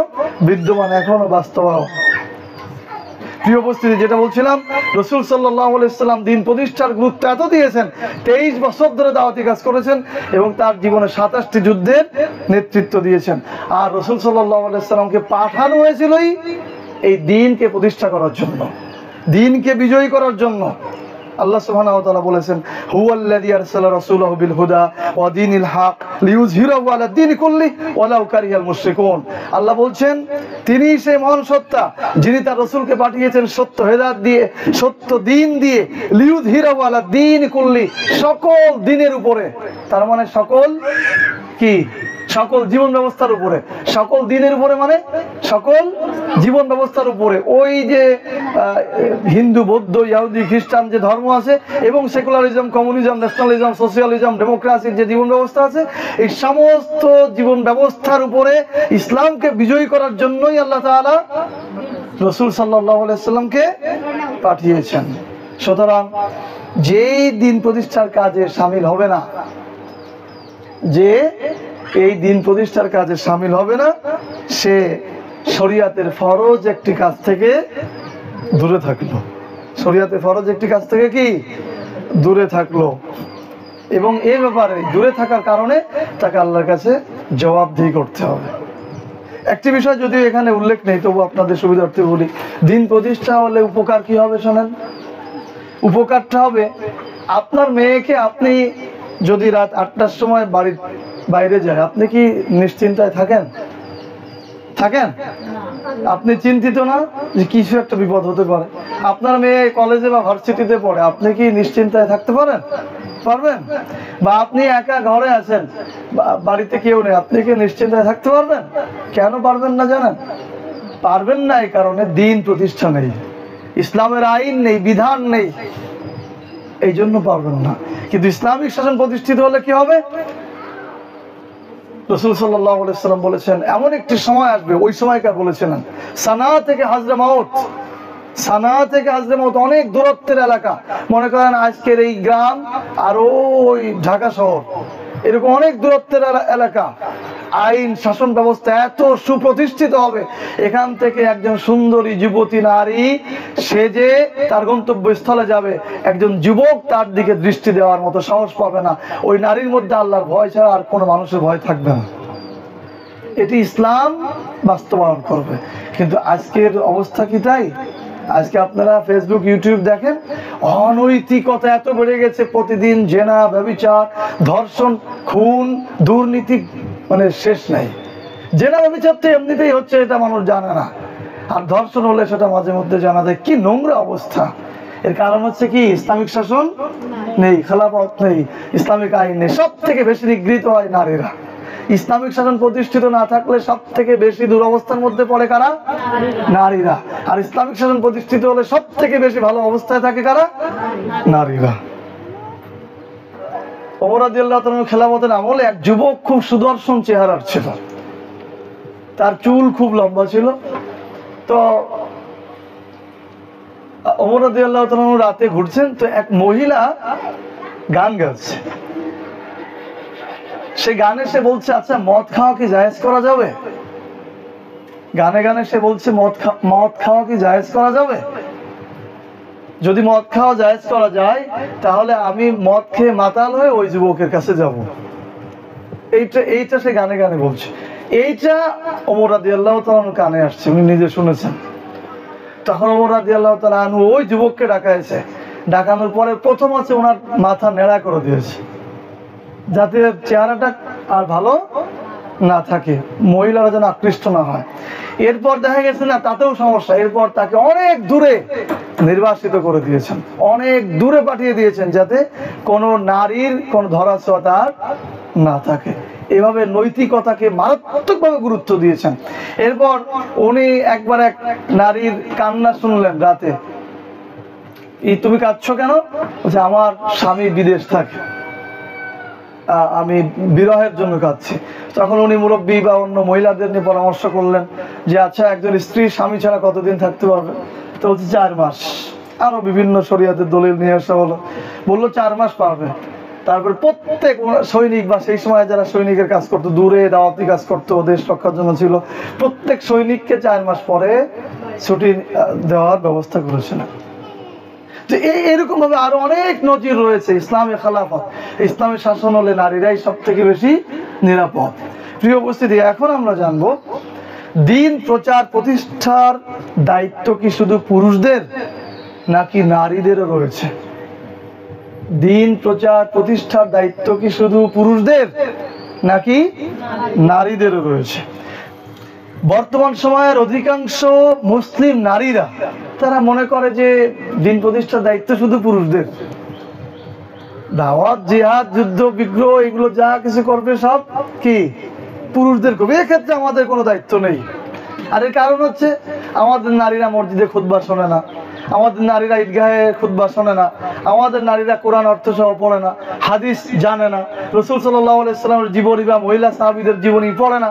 বিদ্যমান, এখনো বাস্তবায়ন। প্রিয় উপস্থিতি, যেটা বলছিলাম, রাসূল সাল্লাল্লাহু আলাইহি সাল্লাম দিন প্রতিষ্ঠার গুরুত্ব এত দিয়েছেন, 23 বছর ধরে দাওয়াতি কাজ করেছেন এবং তার জীবনে 27টি যুদ্ধের নেতৃত্ব দিয়েছেন। আর রাসূল সাল্লাল্লাহু আলাইহি সাল্লামকে পাঠানো হয়েছিলই এই দিনকে প্রতিষ্ঠা করার জন্য, দিনকে বিজয়ী করার জন্য। আল্লাহ সুবহানাহু ওয়া তাআলা বলেছেন, হুয়াল্লাযী আরসালা রাসূলাহু বিল হুদা ওয়া দীনিল হক লিইয়ুযহিরাহু আলা দীনি কুল্লিহি ওয়ালাউ কারিহাল মুশরিকুন। আল্লাহ বলছেন, তিনি সেই মহান সত্তা যিনি তার রাসূলকে পাঠিয়েছেন সত্য হেদায়েত দিয়ে, সত্য দিন দিয়ে, লিইয়ুযহিরাহু আলা দীনি কুল্লিহি, সকল দিনের উপরে। তার মানে সকল কি? সকল জীবন ব্যবস্থার উপরে। সকল দিনের উপরে মানে সকল জীবন ব্যবস্থার উপরে। ওই যে হিন্দু, বৌদ্ধ, ইহুদি, খ্রিস্টান যে ধর্ম আছে এবং সেকুলারিজম, কমিউনিজম, ন্যাশনালিজম, সোশিয়ালিজম, ডেমোক্রেসির যে জীবন ব্যবস্থা আছে, এই সমস্ত জীবন ব্যবস্থার উপরে ইসলামকে বিজয়ী করার জন্যই আল্লাহ তাআলা রাসূল সাল্লাল্লাহু আলাইহি সাল্লামকে পাঠিয়েছেন। সুতরাং যেই দিন প্রতিষ্ঠার কাজে শামিল হবে না, যে এই দিন প্রতিষ্ঠার কাজে শামিল হবে না, সে শরিয়াতের ফরজ একটি কাজ থেকে দূরে থাকলো। শরিয়াতের ফরজ একটি কাজ থেকে কি দূরে থাকলো, এবং এই ব্যাপারে দূরে থাকার কারণে তাকে আল্লাহর কাছে জবাবদিহি করতে হবে। একটি বিষয় যদিও এখানে উল্লেখ নেই, তবু আপনাদের সুবিধার্থে বলি, দিন প্রতিষ্ঠা হলে উপকার কি হবে শোনেন। উপকারটা হবে, আপনার মেয়েকে আপনি যদি রাত 8টার সময় বাড়ির বাইরে যায়, আপনি কি নিশ্চিন্তায় থাকেন? থাকেন? আপনি চিন্তিত না যে কিছু একটা বিপদ হতে পারে? আপনার মেয়ে কলেজে বা ভার্সিটিতে পড়ে, আপনি কি নিশ্চিন্তায় থাকতে পারেন? পারবেন? বা আপনি একা ঘরে আছেন, বাড়িতে কেউ নেই, আপনি কি নিশ্চিন্তায় থাকতে পারবেন? কেন পারবেন না জানেন? পারবেন না এই কারণে দিন প্রতিষ্ঠা নেই, ইসলামের আইন নেই, বিধান নেই, এই জন্য পারবেন না। কিন্তু ইসলামিক শাসন প্রতিষ্ঠিত হলে কি হবে? রাসূল সাল্লাল্লাহু আলাইহি সাল্লাম বলেছেন, এমন একটি সময় আসবে, ওই সময়কার বলেছিলেন, সানা থেকে হাজরামাউত, সানা থেকে হাজরামাউত অনেক দূরত্বের এলাকা। মনে করেন আজকের এই গ্রাম আর ওই ঢাকা শহর, এরকম অনেক দূরত্বের এলাকা, আইন শাসন ব্যবস্থা এত সুপ্রতিষ্ঠিত হবে, এখান থেকে একজন সুন্দরী যুবতী নারী সেজে তার গন্তব্যস্থলে যাবে, একজন যুবক তার দিকে দৃষ্টি দেওয়ার মতো সাহস পাবে না। ওই নারীর মধ্যে আল্লাহর ভয় ছাড়া আর কোনো মানুষের ভয় থাকবে না। এটি ইসলাম বাস্তবায়ন করবে। কিন্তু আজকের অবস্থা কি তাই? আজকে আপনারা ফেসবুক ইউটিউব দেখেন, অনৈতিকতা এত বেড়ে গেছে, প্রতিদিন জেনা, ব্যভিচার, ধর্ষণ, খুন, দুর্নীতি, মানে শেষ নাই। জেনা ব্যভিচার তো এমনিতেই হচ্ছে, এটা মানুষ জানে না, আর ধর্ষণ হলে সেটা মাঝে মধ্যে জানা যায়। কি নোংরা অবস্থা! এর কারণ হচ্ছে কি? ইসলামিক শাসন নেই, খেলাফত নেই, ইসলামিক আইন নেই। সব থেকে বেশি নিগৃহীত হয় নারীরা। ইসলামিক শাসন প্রতিষ্ঠিত না থাকলে সব থেকে বেশি দুরবস্থার মধ্যে পড়ে কারা? নারীরা। আর ইসলামিক শাসন প্রতিষ্ঠিত হলে সব থেকে বেশি ভালো অবস্থায় থাকে কারা? নারীরা। ওমর রাদিয়াল্লাহু তাআলা খেলাফতের আমলে এক যুবক খুব সুদর্শন চেহারার ছিল, তার চুল খুব লম্বা ছিল। তো ওমর রাদিয়াল্লাহু তাআলা রাতে ঘুরছেন, তো এক মহিলা গান গাচ্ছে। সে গানে সে বলছে, আচ্ছা মদ খাওয়া কি জায়েজ করা যাবে? গানে গানে সে বলছে মদ খাওয়া কি জায়েজ করা যাবে? যদি মদ খাওয়া জায়েজ করা যায়, তাহলে আমি মদ খেয়ে মাতাল হয়ে ওই যুবকের কাছে যাব। এইটা সে গানে গানে বলছে। এইটা ওমর রাদিয়াল্লাহু তাআলা কানে আসছে, উনি নিজে শুনেছেন। তখন ওমর রাদিয়াল্লাহু তাআলা ওই যুবককে ডাকাইছে। ডাকানোর পরে প্রথম আছে ওনার মাথা নেড়া করে দিয়েছে, যাতে চেহারাটা আর ভালো না থাকে, মহিলারা যেন আকৃষ্ট না হয়। এরপর দেখা গেছে না, তাতেও সমস্যা। এরপর তাকে অনেক দূরে নির্বাসিত করে দিয়েছেন, অনেক দূরে পাঠিয়ে দিয়েছেন, যাতে কোনো নারীর কোনো ধরাছোঁয়া তার না থাকে। এভাবে নৈতিকতাকে মারাত্মকভাবে গুরুত্ব দিয়েছেন। এরপর উনি একবার এক নারীর কান্না শুনলেন রাতে। তুমি কাঁদছো কেন? বলছে, আমার স্বামী বিদেশ থাকে, আমি বিরহের জন্য কাঁদছি। তখন উনি মুরব্বী বা অন্য মহিলাদের নিয়ে পরামর্শ করলেন যে, আচ্ছা একজন স্ত্রী স্বামী ছাড়া কতদিন থাকতে পারবে? তো বলছে 4 মাস। আরো বিভিন্ন শরিয়াতের দলিল নিয়ে আসা হলো, বললো 4 মাস পারবে। তারপর প্রত্যেক সৈনিক বা সেই সময় যারা সৈনিকের কাজ করতো, দূরে দাওয়াতি কাজ করতো, দেশ রক্ষার জন্য ছিল, প্রত্যেক সৈনিককে 4 মাস পরে ছুটি দেওয়ার ব্যবস্থা করেছিলেন। তো এরকম ভাবে আরো অনেক নজির রয়েছে। ইসলামী খেলাফত, ইসলামী শাসন হলে নারীরাই সব থেকে বেশি নিরাপদ। প্রিয় উপস্থিতি, এখন আমরা জানবো দিন প্রচার প্রতিষ্ঠার দায়িত্ব কি শুধু পুরুষদের নাকি নারীদেরও রয়েছে? দিন প্রচার প্রতিষ্ঠার দায়িত্ব কি শুধু পুরুষদের নাকি নারীদেরও রয়েছে? বর্তমান সময়ের অধিকাংশ মুসলিম নারীরা তারা মনে করে যে দিন প্রতিষ্ঠার দায়িত্ব শুধু পুরুষদের। দাওয়াত, জিহাদ, যুদ্ধ, বিগ্রহ এগুলো যা কিছু করবে সব কি পুরুষদের করবে, এক্ষেত্রে আমাদের কোনো দায়িত্ব নেই। আর এর কারণ হচ্ছে আমাদের নারীরা মসজিদে খুতবা শোনে না, আমাদের নারীরা ঈদগাহে খুতবা শোনে না, আমাদের নারীরা কোরআন অর্থ সহ পড়ে না, হাদিস জানে না, রাসূল সাল্লাল্লাহু আলাইহি সাল্লামের জীবনী বা মহিলা সাহাবীদের জীবনী পড়ে না।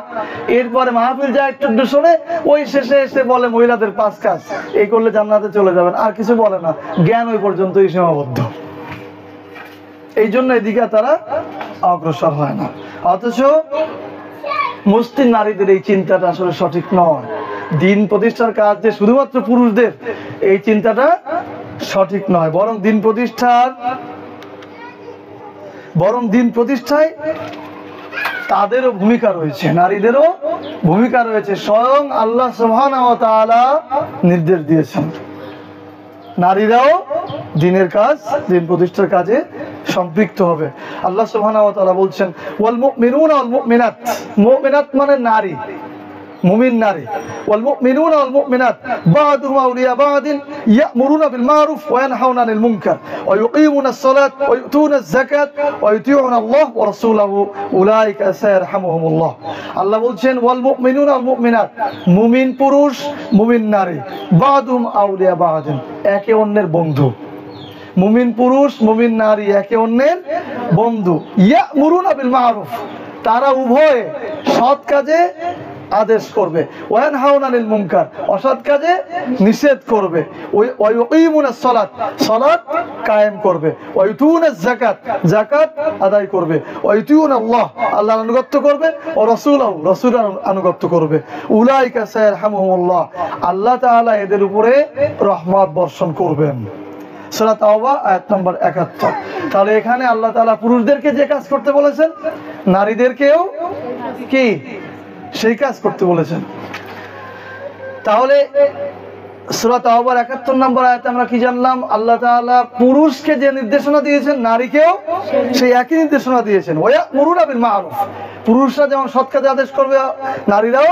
এরপরে মাহফিল যায় একটু শোনে, ওই শেষে এসে বলে মহিলাদের 5 কাজ, এই করলে জান্নাতে চলে যাবেন, আর কিছু বলে না। জ্ঞান ওই পর্যন্তই সীমাবদ্ধ। এই জন্য এদিকে তারা অগ্রসর হয় না। অথচ মুসলিম নারীদের এই চিন্তাটা আসলে সঠিক নয়। দিন প্রতিষ্ঠার কাজ যে শুধুমাত্র পুরুষদের, এই চিন্তাটা সঠিক নয়। বরং দিন প্রতিষ্ঠায় তাদেরও ভূমিকা রয়েছে, নারীদেরও ভূমিকা রয়েছে। স্বয়ং আল্লাহ সুবহানাহু ওয়া তাআলা নির্দেশ দিয়েছেন নারীরাও দিনের কাজ, দিন প্রতিষ্ঠার কাজে সম্পৃক্ত হবে। আল্লাহ সুবহানাহু ওয়া তাআলা বলছেন, ওয়াল মুমিনুনা ওয়াল মুমিনাত, মুমিনাত মানে নারী, মুমিন নারী। ওয়াল মুমিনুনা ওয়াল মুমিনাত বা'দুহুম আউলিয়া বা'দিন ইয়া'মুরুনা বিল মা'রুফ ওয়া ইয়ানহাউনা আনিল মুনকার ওয়া ইউকিমুনাস সালাত ওয়া ইউতুনাজ যাকাত ওয়া ইউতিউনা আল্লাহ ওয়া রাসূলাহু উলাইকা সায়ারহামুহুমুল্লাহ। আল্লাহ বলছেন, ওয়াল মুমিনুনা ওয়াল মুমিনাত, মুমিন পুরুষ, মুমিন নারী, বা'দুহুম আউলিয়া বা'দিন, একে অন্যের বন্ধু। মুমিন পুরুষ, মুমিন নারী একে অন্যের বন্ধু। ইয়া'মুরুনা বিল মা'রুফ, তারা উভয়ে সৎ কাজে আদেশ করবে, ওয়ানহাউনা আনিল মুনকার অসৎ কাজে নিষেধ করবে, ওয়া ইউকিমুনাস সালাত সালাত কায়েম করবে, ওয়া ইউতুনাজ যাকাত যাকাত আদায় করবে, ওয়া ইউতিউনা আল্লাহ আল্লাহর আনুগত্য করবে, ও রাসূলহু রাসূলের আনুগত্য করবে, উলাইকা সায়ারহামুহুমুল্লাহ আল্লাহ তাআলা এদের উপরে রহমত বর্ষণ করবেন। সূরা তাওবা আয়াত নম্বর ৭১। তাহলে এখানে আল্লাহ তাআলা পুরুষদেরকে যে কাজ করতে বলেছেন, নারীদেরকেও কি সেই কাজ করতে বলেছেন। তাহলে সূরা তাওবার ৭১ নম্বর আয়াতে আমরা কি জানলাম? আল্লাহ তাআলা পুরুষকে যে নির্দেশনা দিয়েছেন, নারীকেও সেই একই নির্দেশনা দিয়েছেন। ওয়ায়ামুরুনা বিল মা'রুফ, পুরুষরা যেমন সৎ কাজে আদেশ করবে, নারীরাও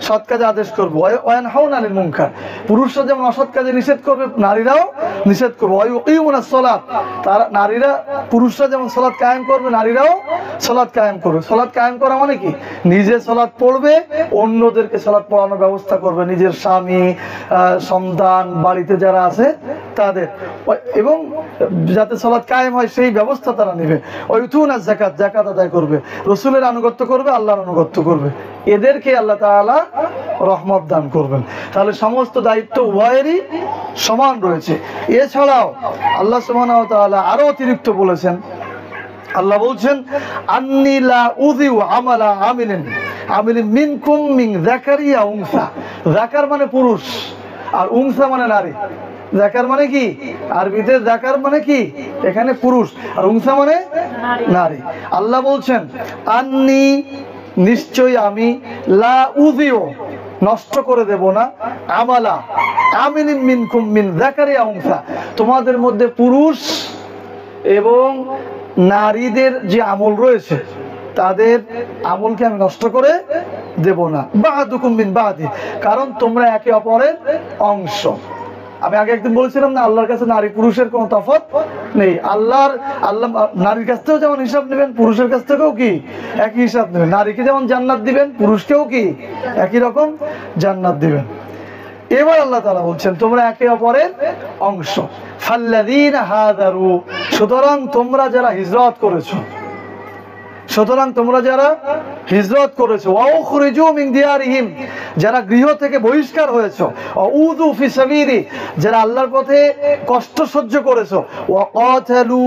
সৎ কাজে আদেশ করবে। ওয়ায়ানহাউনা আনিল মুনকার, পুরুষরা যেমন অসৎ কাজে নিষেধ করবে, নারীরাও নিষেধ করবে। ওয়ায়ুকিমুনাস সালাত, তারা নারীরা পুরুষরা যেমন সালাত কায়েম করবে, নারীরাও সালাত কায়েম করবে। সালাত কায়েম করা মানে কি? নিজে সালাত পড়বে, অন্যদেরকে সালাত পড়ানোর ব্যবস্থা করবে, নিজের স্বামী, সন্তান, বাড়িতে যারা আছে তাদের, এবং যাতে সালাত কায়েম হয় সেই ব্যবস্থা তারা নেবে। ওয়াইতুনাজ যাকাত যাকাত আদায় করবে, রাসূলের আনুগত্য করবে, আল্লাহর আনুগত্য করবে। এদেরকে আল্লাহ তাআলা রহমত দান করবেন। তাহলে সমস্ত দায়িত্ব উভয়েরই সমান রয়েছে। এছাড়াও আল্লাহ সুবহানাহু ওয়া তাআলা আরো অতিরিক্ত বলেছেন। আল্লাহ বলছেন, আন্নী লা উযিউ আমালা আমিলিন মিনকুম মিন যাকারি আও উনসা। যাকার মানে পুরুষ, আর উনসা মানে নারী। যাকার মানে কি? আরবিতে যাকার মানে কি? এখানে পুরুষ, আর উনসা মানে নারী। আল্লাহ বলছেন, আন্নী নিশ্চয়ই আমি, লা উযিউ নষ্ট করে দেব না, আমালা আমিলিন মিনকুম মিন যাকারি আও উনসা, তোমাদের মধ্যে পুরুষ এবং নারীদের যে আমল রয়েছে তাদের আমলকে আমি নষ্ট করে দেব না। বা'দুকুম মিন বা'দি, কারণ তোমরা একে অপরের অংশ। আমি আগে একদিন বলেছিলাম না, আল্লাহর কাছে নারী পুরুষের কোনো তফাৎ নেই। আল্লাহ নারীর কাছ থেকেও যেমন হিসাব নেবেন, পুরুষের কাছ থেকেও কি একই হিসাব নেবেন। নারীকে যেমন জান্নাত দিবেন, পুরুষকেও কি একই রকম জান্নাত দিবেন। এবার আল্লাহ তাআলা বলছেন, তোমরা একে অপরের অংশ। ফাল্লাযীনা হাজারু, সুতরাং তোমরা যারা হিজরত করেছো, ওয়াউখরিজু মিন দিয়ারিহিম, যারা গৃহ থেকে বহিষ্কার হয়েছো, ওয়াউযু ফি সাবিলি, যারা আল্লাহর পথে কষ্ট সহ্য করেছো, ওয়াকাতালু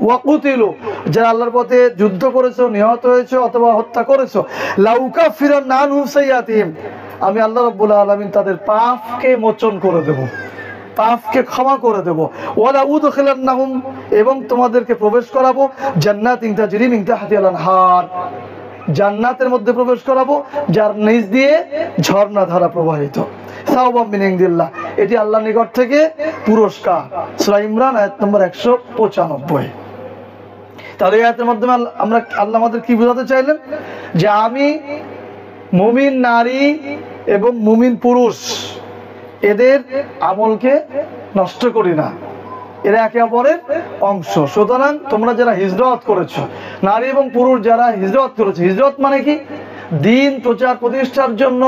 ওয়াকুতিলু, যারা আল্লাহর পথে যুদ্ধ করেছো, নিহত হয়েছো অথবা হত্যা করেছো, লাউকাফিরান্না আনহুম সাইয়্যাতিহিম, আমি আল্লাহ রাব্বুল আলামিন তাদের পাপকে মোচন করে দেব, পাপকে ক্ষমা করে দেব। ওয়ালা উদখিলান্নাহুম, এবং তোমাদেরকে প্রবেশ করাবো জান্নাতিন তাজরি মিন তাহতিহাল আনহার, জান্নাতের মধ্যে প্রবেশ করাবো যার নিচ দিয়ে ঝর্ণা ধারা প্রবাহিত। সাওবাম মিন ইনদিল্লাহ, এটি আল্লাহর নিকট থেকে পুরস্কার। সূরা ইমরান আয়াত নম্বর 195। তাহলে এই আয়াতের মাধ্যমে আল্লাহ আমাদের কি বোঝাতে চাইলেন? যে আমি মুমিন নারী এবং মুমিন পুরুষ এদের আমলকে নষ্ট করি না, এরা একে অপরের অংশ। সুতরাং তোমরা যারা হিজরত করেছো, নারী এবং পুরুষ যারা হিজরত করেছে, হিজরত মানে কি? দ্বীন প্রচার প্রতিষ্ঠার জন্য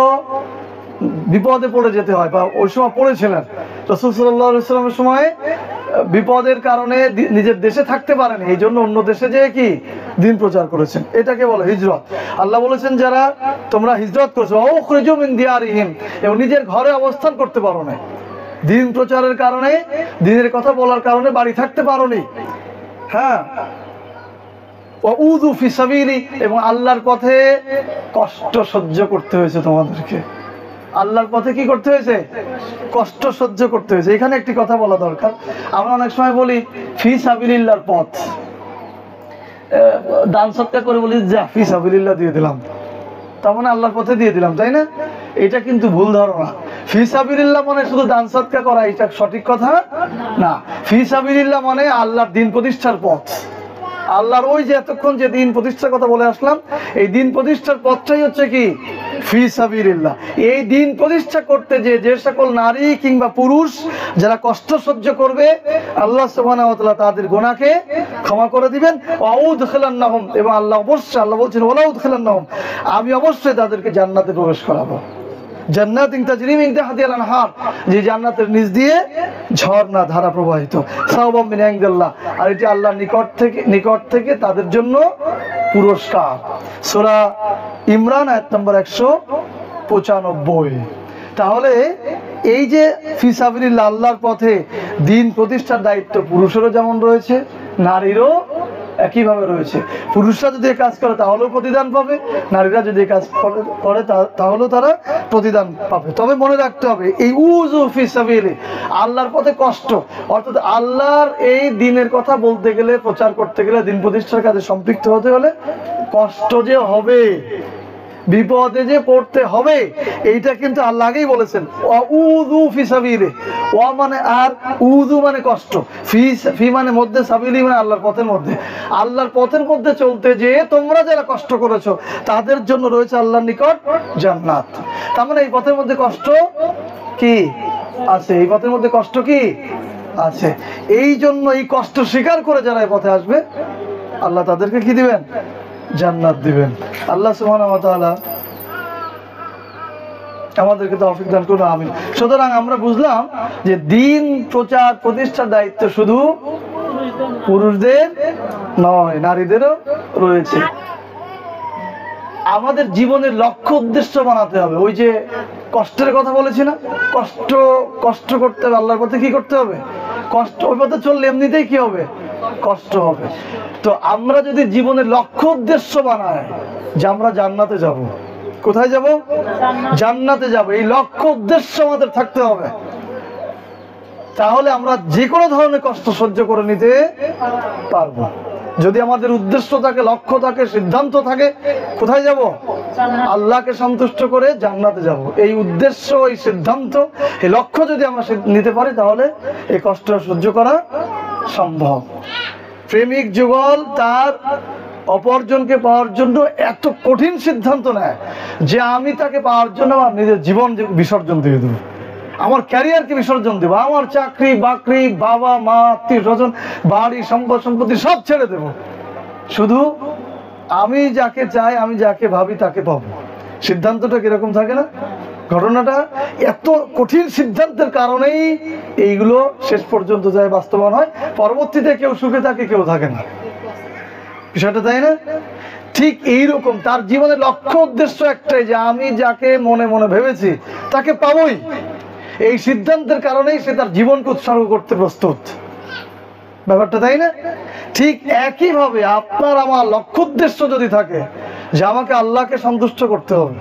বিপদে পড়ে যেতে হয়, বা ওই সময় পড়েছিলেন। রাসূল সাল্লাল্লাহু আলাইহি ওয়াসাল্লামের সময় বিপদের কারণে নিজের দেশে থাকতে পারেন, এই জন্য অন্য দেশে যেয়ে কি দ্বীন প্রচার করেছেন, এটাকে বলে হিজরত। আল্লাহ বলেছেন, যারা তোমরা হিজরত করেছো, ওয়াউখরিজু মিন দিয়ারিহিম, এবং নিজের ঘরে অবস্থান করতে পারো না, দ্বীন প্রচারের কারণে, দ্বীনের কথা বলার কারণে বাড়ি থাকতে পারোনি, হ্যাঁ, ওয়াউযু ফি সাবিলি, এবং আল্লাহর পথে কষ্ট সহ্য করতে হয়েছে তোমাদেরকে। আল্লাহর পথে কি করতে হয়েছে? কষ্ট সহ্য করতে হয়েছে। এখানে একটি কথা বলা দরকার। আমরা অনেক সময় বলি ফি সাবিলিল্লাহর পথ, দান সৎকার করে বলি যা ফি সাবিলিল্লাহ দিয়ে দিলাম, তার মানে আল্লাহর পথে দিয়ে দিলাম, তাই না? এটা কিন্তু ভুল ধারণা। ফি সাবিলিল্লাহ মানে শুধু দান সৎকার করা, এটা সঠিক কথা না। ফি সাবিলিল্লাহ মানে আল্লাহর দ্বীন প্রতিষ্ঠার পথ। আল্লাহর ওই যে এতক্ষণ যে দ্বীন প্রতিষ্ঠার কথা বলে আসলাম, এই দ্বীন প্রতিষ্ঠার পথটাই হচ্ছে কি ফি সাবিলিল্লাহ। এই দ্বীন প্রতিষ্ঠা করতে যে সকল নারী কিংবা পুরুষ যারা কষ্ট সহ্য করবে, আল্লাহ সুবহানাহু ওয়া তাআলা তাদের গুনাহকে ক্ষমা করে দিবেন। ওয়াউদখিলান্নাহুম, এবং আল্লাহ অবশ্যই, আল্লাহ বলছেন ওয়ালাউদখিলান্নাহুম, আমি অবশ্যই তাদেরকে জান্নাতে প্রবেশ করাবো। জান্নাতিন তাজরি মিন তাহতিহাল আনহার, যে জান্নাতের নিচ দিয়ে ঝর্ণা ধারা প্রবাহিত। সাওবাম মিন ইনদিল্লাহ, আর এটি আল্লাহর নিকট থেকে তাদের জন্য পুরস্কার। সূরা ইমরান আয়াত নম্বর 95। তাহলে এই যে ফিসাবিলিল্লাহ আল্লাহর পথে দিন প্রতিষ্ঠার দায়িত্ব পুরুষেরও যেমন রয়েছে, নারীরও একইভাবে রয়েছে। পুরুষরা যদি কাজ করে তাহলেও প্রতিদান পাবে, নারীরা যদি কাজ করে তাহলেও তারা প্রতিদান পাবে। তবে মনে রাখতে হবে এই উযু ফি সাবিলি, আল্লাহর পথে কষ্ট, অর্থাৎ আল্লাহর এই দিনের কথা বলতে গেলে, প্রচার করতে গেলে, দিন প্রতিষ্ঠার কাজে সম্পৃক্ত হতে হলে কষ্ট যে হবে, বিপদে যে পড়তে হবে, এইটা কিন্তু আল্লাহ আগেই বলেছেন। উযু ফি সাবিলি, ওয়া মানে আর উযু মানে কষ্ট, ফি মানে মধ্যে, সাবিলি মানে আল্লাহর পথের মধ্যে। আল্লাহর পথের মধ্যে চলতে যে তোমরা যারা কষ্ট করেছো তাদের জন্য রয়েছে আল্লাহর নিকট জান্নাত। তার মানে এই পথের মধ্যে কষ্ট কি আছে, এই পথের মধ্যে কষ্ট কি আছে। এই জন্য এই কষ্ট স্বীকার করে যারা এই পথে আসবে আল্লাহ তাদেরকে কি দিবেন? জান্নাত দিবেন। আল্লাহ সুবহানাহু ওয়া তাআলা আমাদেরকে তৌফিক দান করুন, আমিন। সুতরাং আমরা বুঝলাম যে দিন প্রচার প্রতিষ্ঠার দায়িত্ব শুধু পুরুষদের নয়, নারীদেরও রয়েছে। আমাদের জীবনের লক্ষ্য উদ্দেশ্য বানাতে হবে। ওই যে কষ্টের কথা বলেছি না, কষ্ট করতে হবে, আল্লাহর পথে কি করতে হবে? কষ্ট। ওই পথে চললে এমনিতেই কি হবে? কষ্ট হবে। তো আমরা যদি জীবনের লক্ষ্য উদ্দেশ্য বানাই যে আমরা জান্নাতে যাব, কোথায় যাব? জান্নাতে যাব, এই লক্ষ্য উদ্দেশ্য আমাদের থাকতে হবে। তাহলে আমরা যে কোনো ধরনের কষ্ট সহ্য করে নিতে পারবো। যদি আমাদের উদ্দেশ্য থাকে, লক্ষ্য থাকে, সিদ্ধান্ত থাকে, কোথায় যাব? আল্লাহকে সন্তুষ্ট করে জান্নাতে যাব। এই উদ্দেশ্য, এই সিদ্ধান্ত, এই লক্ষ্য যদি আমরা নিতে পারি তাহলে এই কষ্ট সহ্য করা সম্ভব। প্রেমিক যুগল তার অপরজনকে পাওয়ার জন্য এত কঠিন সিদ্ধান্ত নেয় যে আমি তাকে পাওয়ার জন্য আমার নিজের জীবন বিসর্জন দিয়ে দেবো, আমার ক্যারিয়ারকে বিসর্জন দেবো, আমার চাকরি বাকরি, বাবা মা, আত্মীয় স্বজন, বাড়ি, সম্পদ সম্পত্তি সব ছেড়ে দেব, শুধু আমি যাকে চাই, আমি যাকে ভাবি তাকে পাবো। সিদ্ধান্তটা কিরকম থাকে না? ঘটনাটা এত কঠিন সিদ্ধান্তের কারণেই এইগুলো শেষ পর্যন্ত যায় বাস্তবায়ন হয়। পরবর্তীতে কেউ সুখে থাকে, কেউ থাকে না, বিষয়টা তাই না? ঠিক এইরকম তার জীবনের লক্ষ্য উদ্দেশ্য একটাই যে আমি যাকে মনে মনে ভেবেছি তাকে পাবোই। এই সিদ্ধান্তের কারণেই সে তার জীবনকে উৎসর্গ করতে প্রস্তুত, ব্যাপারটা তাই না? ঠিক একইভাবে আপনার আমার লক্ষ্য উদ্দেশ্য যদি থাকে যে আমাকে আল্লাহকে সন্তুষ্ট করতে হবে,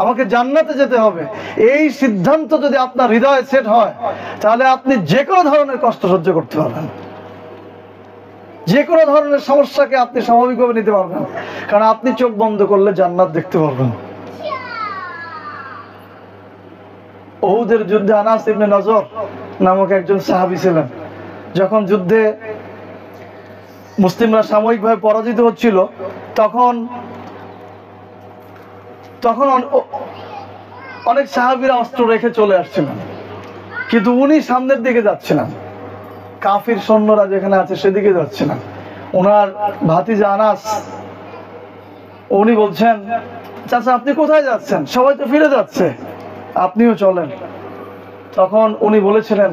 আমাকে জান্নাতে যেতে হবে, এই সিদ্ধান্ত যদি আপনার হৃদয়ে সেট হয় তাহলে আপনি যে কোনো ধরনের কষ্ট সহ্য করতে পারবেন, যে কোনো ধরনের সমস্যাকে আপনি স্বাভাবিকভাবে নিতে পারবেন, কারণ আপনি চোখ বন্ধ করলে জান্নাত দেখতে পারবেন। উহুদের যুদ্ধে আনাস ইবনে নজর নামক একজন সাহাবী ছিলেন। যখন যুদ্ধে মুসলিমরা সাময়িকভাবে পরাজিত হচ্ছিল তখন অনেক সাহাবীরা অস্ত্র রেখে চলে আসছিলেন, কিন্তু উনি সামনের দিকে যাচ্ছিলেন, কাফির সৈন্যরা যেখানে আছে সেদিকে যাচ্ছিলেন। ওনার ভাতিজা আনাস উনি বলছেন, চাচা আপনি কোথায় যাচ্ছেন? সবাই তো ফিরে যাচ্ছে, আপনিও চলেন। তখন উনি বলেছিলেন,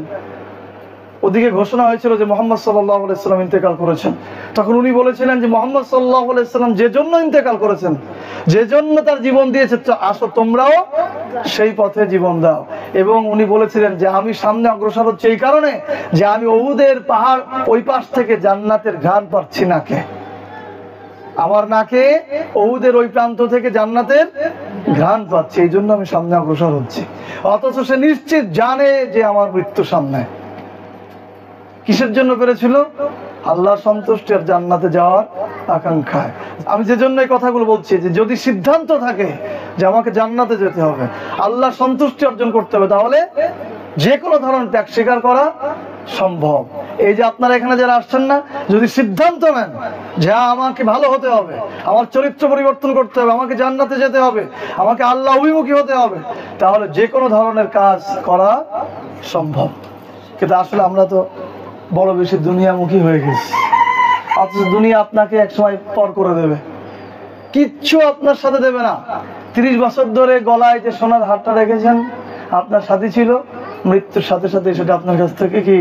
ওদিকে ঘোষণা হয়েছিল যে মুহাম্মদ সাল্লাল্লাহু আলাইহি সাল্লাম ইন্তেকাল করেছেন। তখন উনি বলেছিলেন যে মুহাম্মদ সাল্লাল্লাহু আলাইহি সাল্লাম যে জন্য ইন্তেকাল করেছেন, যে জন্য তার জীবন দিয়েছে, আসো তোমরাও সেই পথে জীবন দাও। এবং উনি বলেছিলেন যে আমি সামনে অগ্রসর হচ্ছি এই কারণে যে আমি উহুদের পাহাড় ওই পাশ থেকে জান্নাতের ঘ্রাণ পাচ্ছি নাকে, আমার নাকে উহুদের ওই প্রান্ত থেকে জান্নাতের ঘ্রাণ পাচ্ছি, এই জন্য আমি সামনে অগ্রসর হচ্ছি। অথচ সে নিশ্চিত জানে যে আমার মৃত্যু সামনে। কিসের জন্য করেছিল? আল্লাহর সন্তুষ্টি আর জান্নাতে যাওয়ার আকাঙ্ক্ষায়। আমি যে জন্য এই কথাগুলো বলছি যে যদি সিদ্ধান্ত থাকে যে আমাকে জান্নাতে যেতে হবে, আল্লাহর সন্তুষ্টি অর্জন করতে হবে, তাহলে যে কোনো ধরনের ত্যাগ স্বীকার করা সম্ভব। এই যে আপনারা এখানে যারা আসছেন না, যদি সিদ্ধান্ত নেন যে আমাকে ভালো হতে হবে, আমার চরিত্র পরিবর্তন করতে হবে, আমাকে জান্নাতে যেতে হবে, আমাকে আল্লাহ অভিমুখী হতে হবে, তাহলে যে কোনো ধরনের কাজ করা সম্ভব। কিন্তু আসলে আমরা তো বড় বেশি দুনিয়ামুখী হয়ে গেছি, অথচ দুনিয়া আপনাকে একসময় পর করে দেবে, কিচ্ছু আপনার সাথে দেবে না। 30 বছর ধরে গলায় যে সোনার হারটা রেখেছেন আপনার সাথী ছিল, মৃত্যুর সাথে সাথে সেটা আপনার কাছ থেকে কি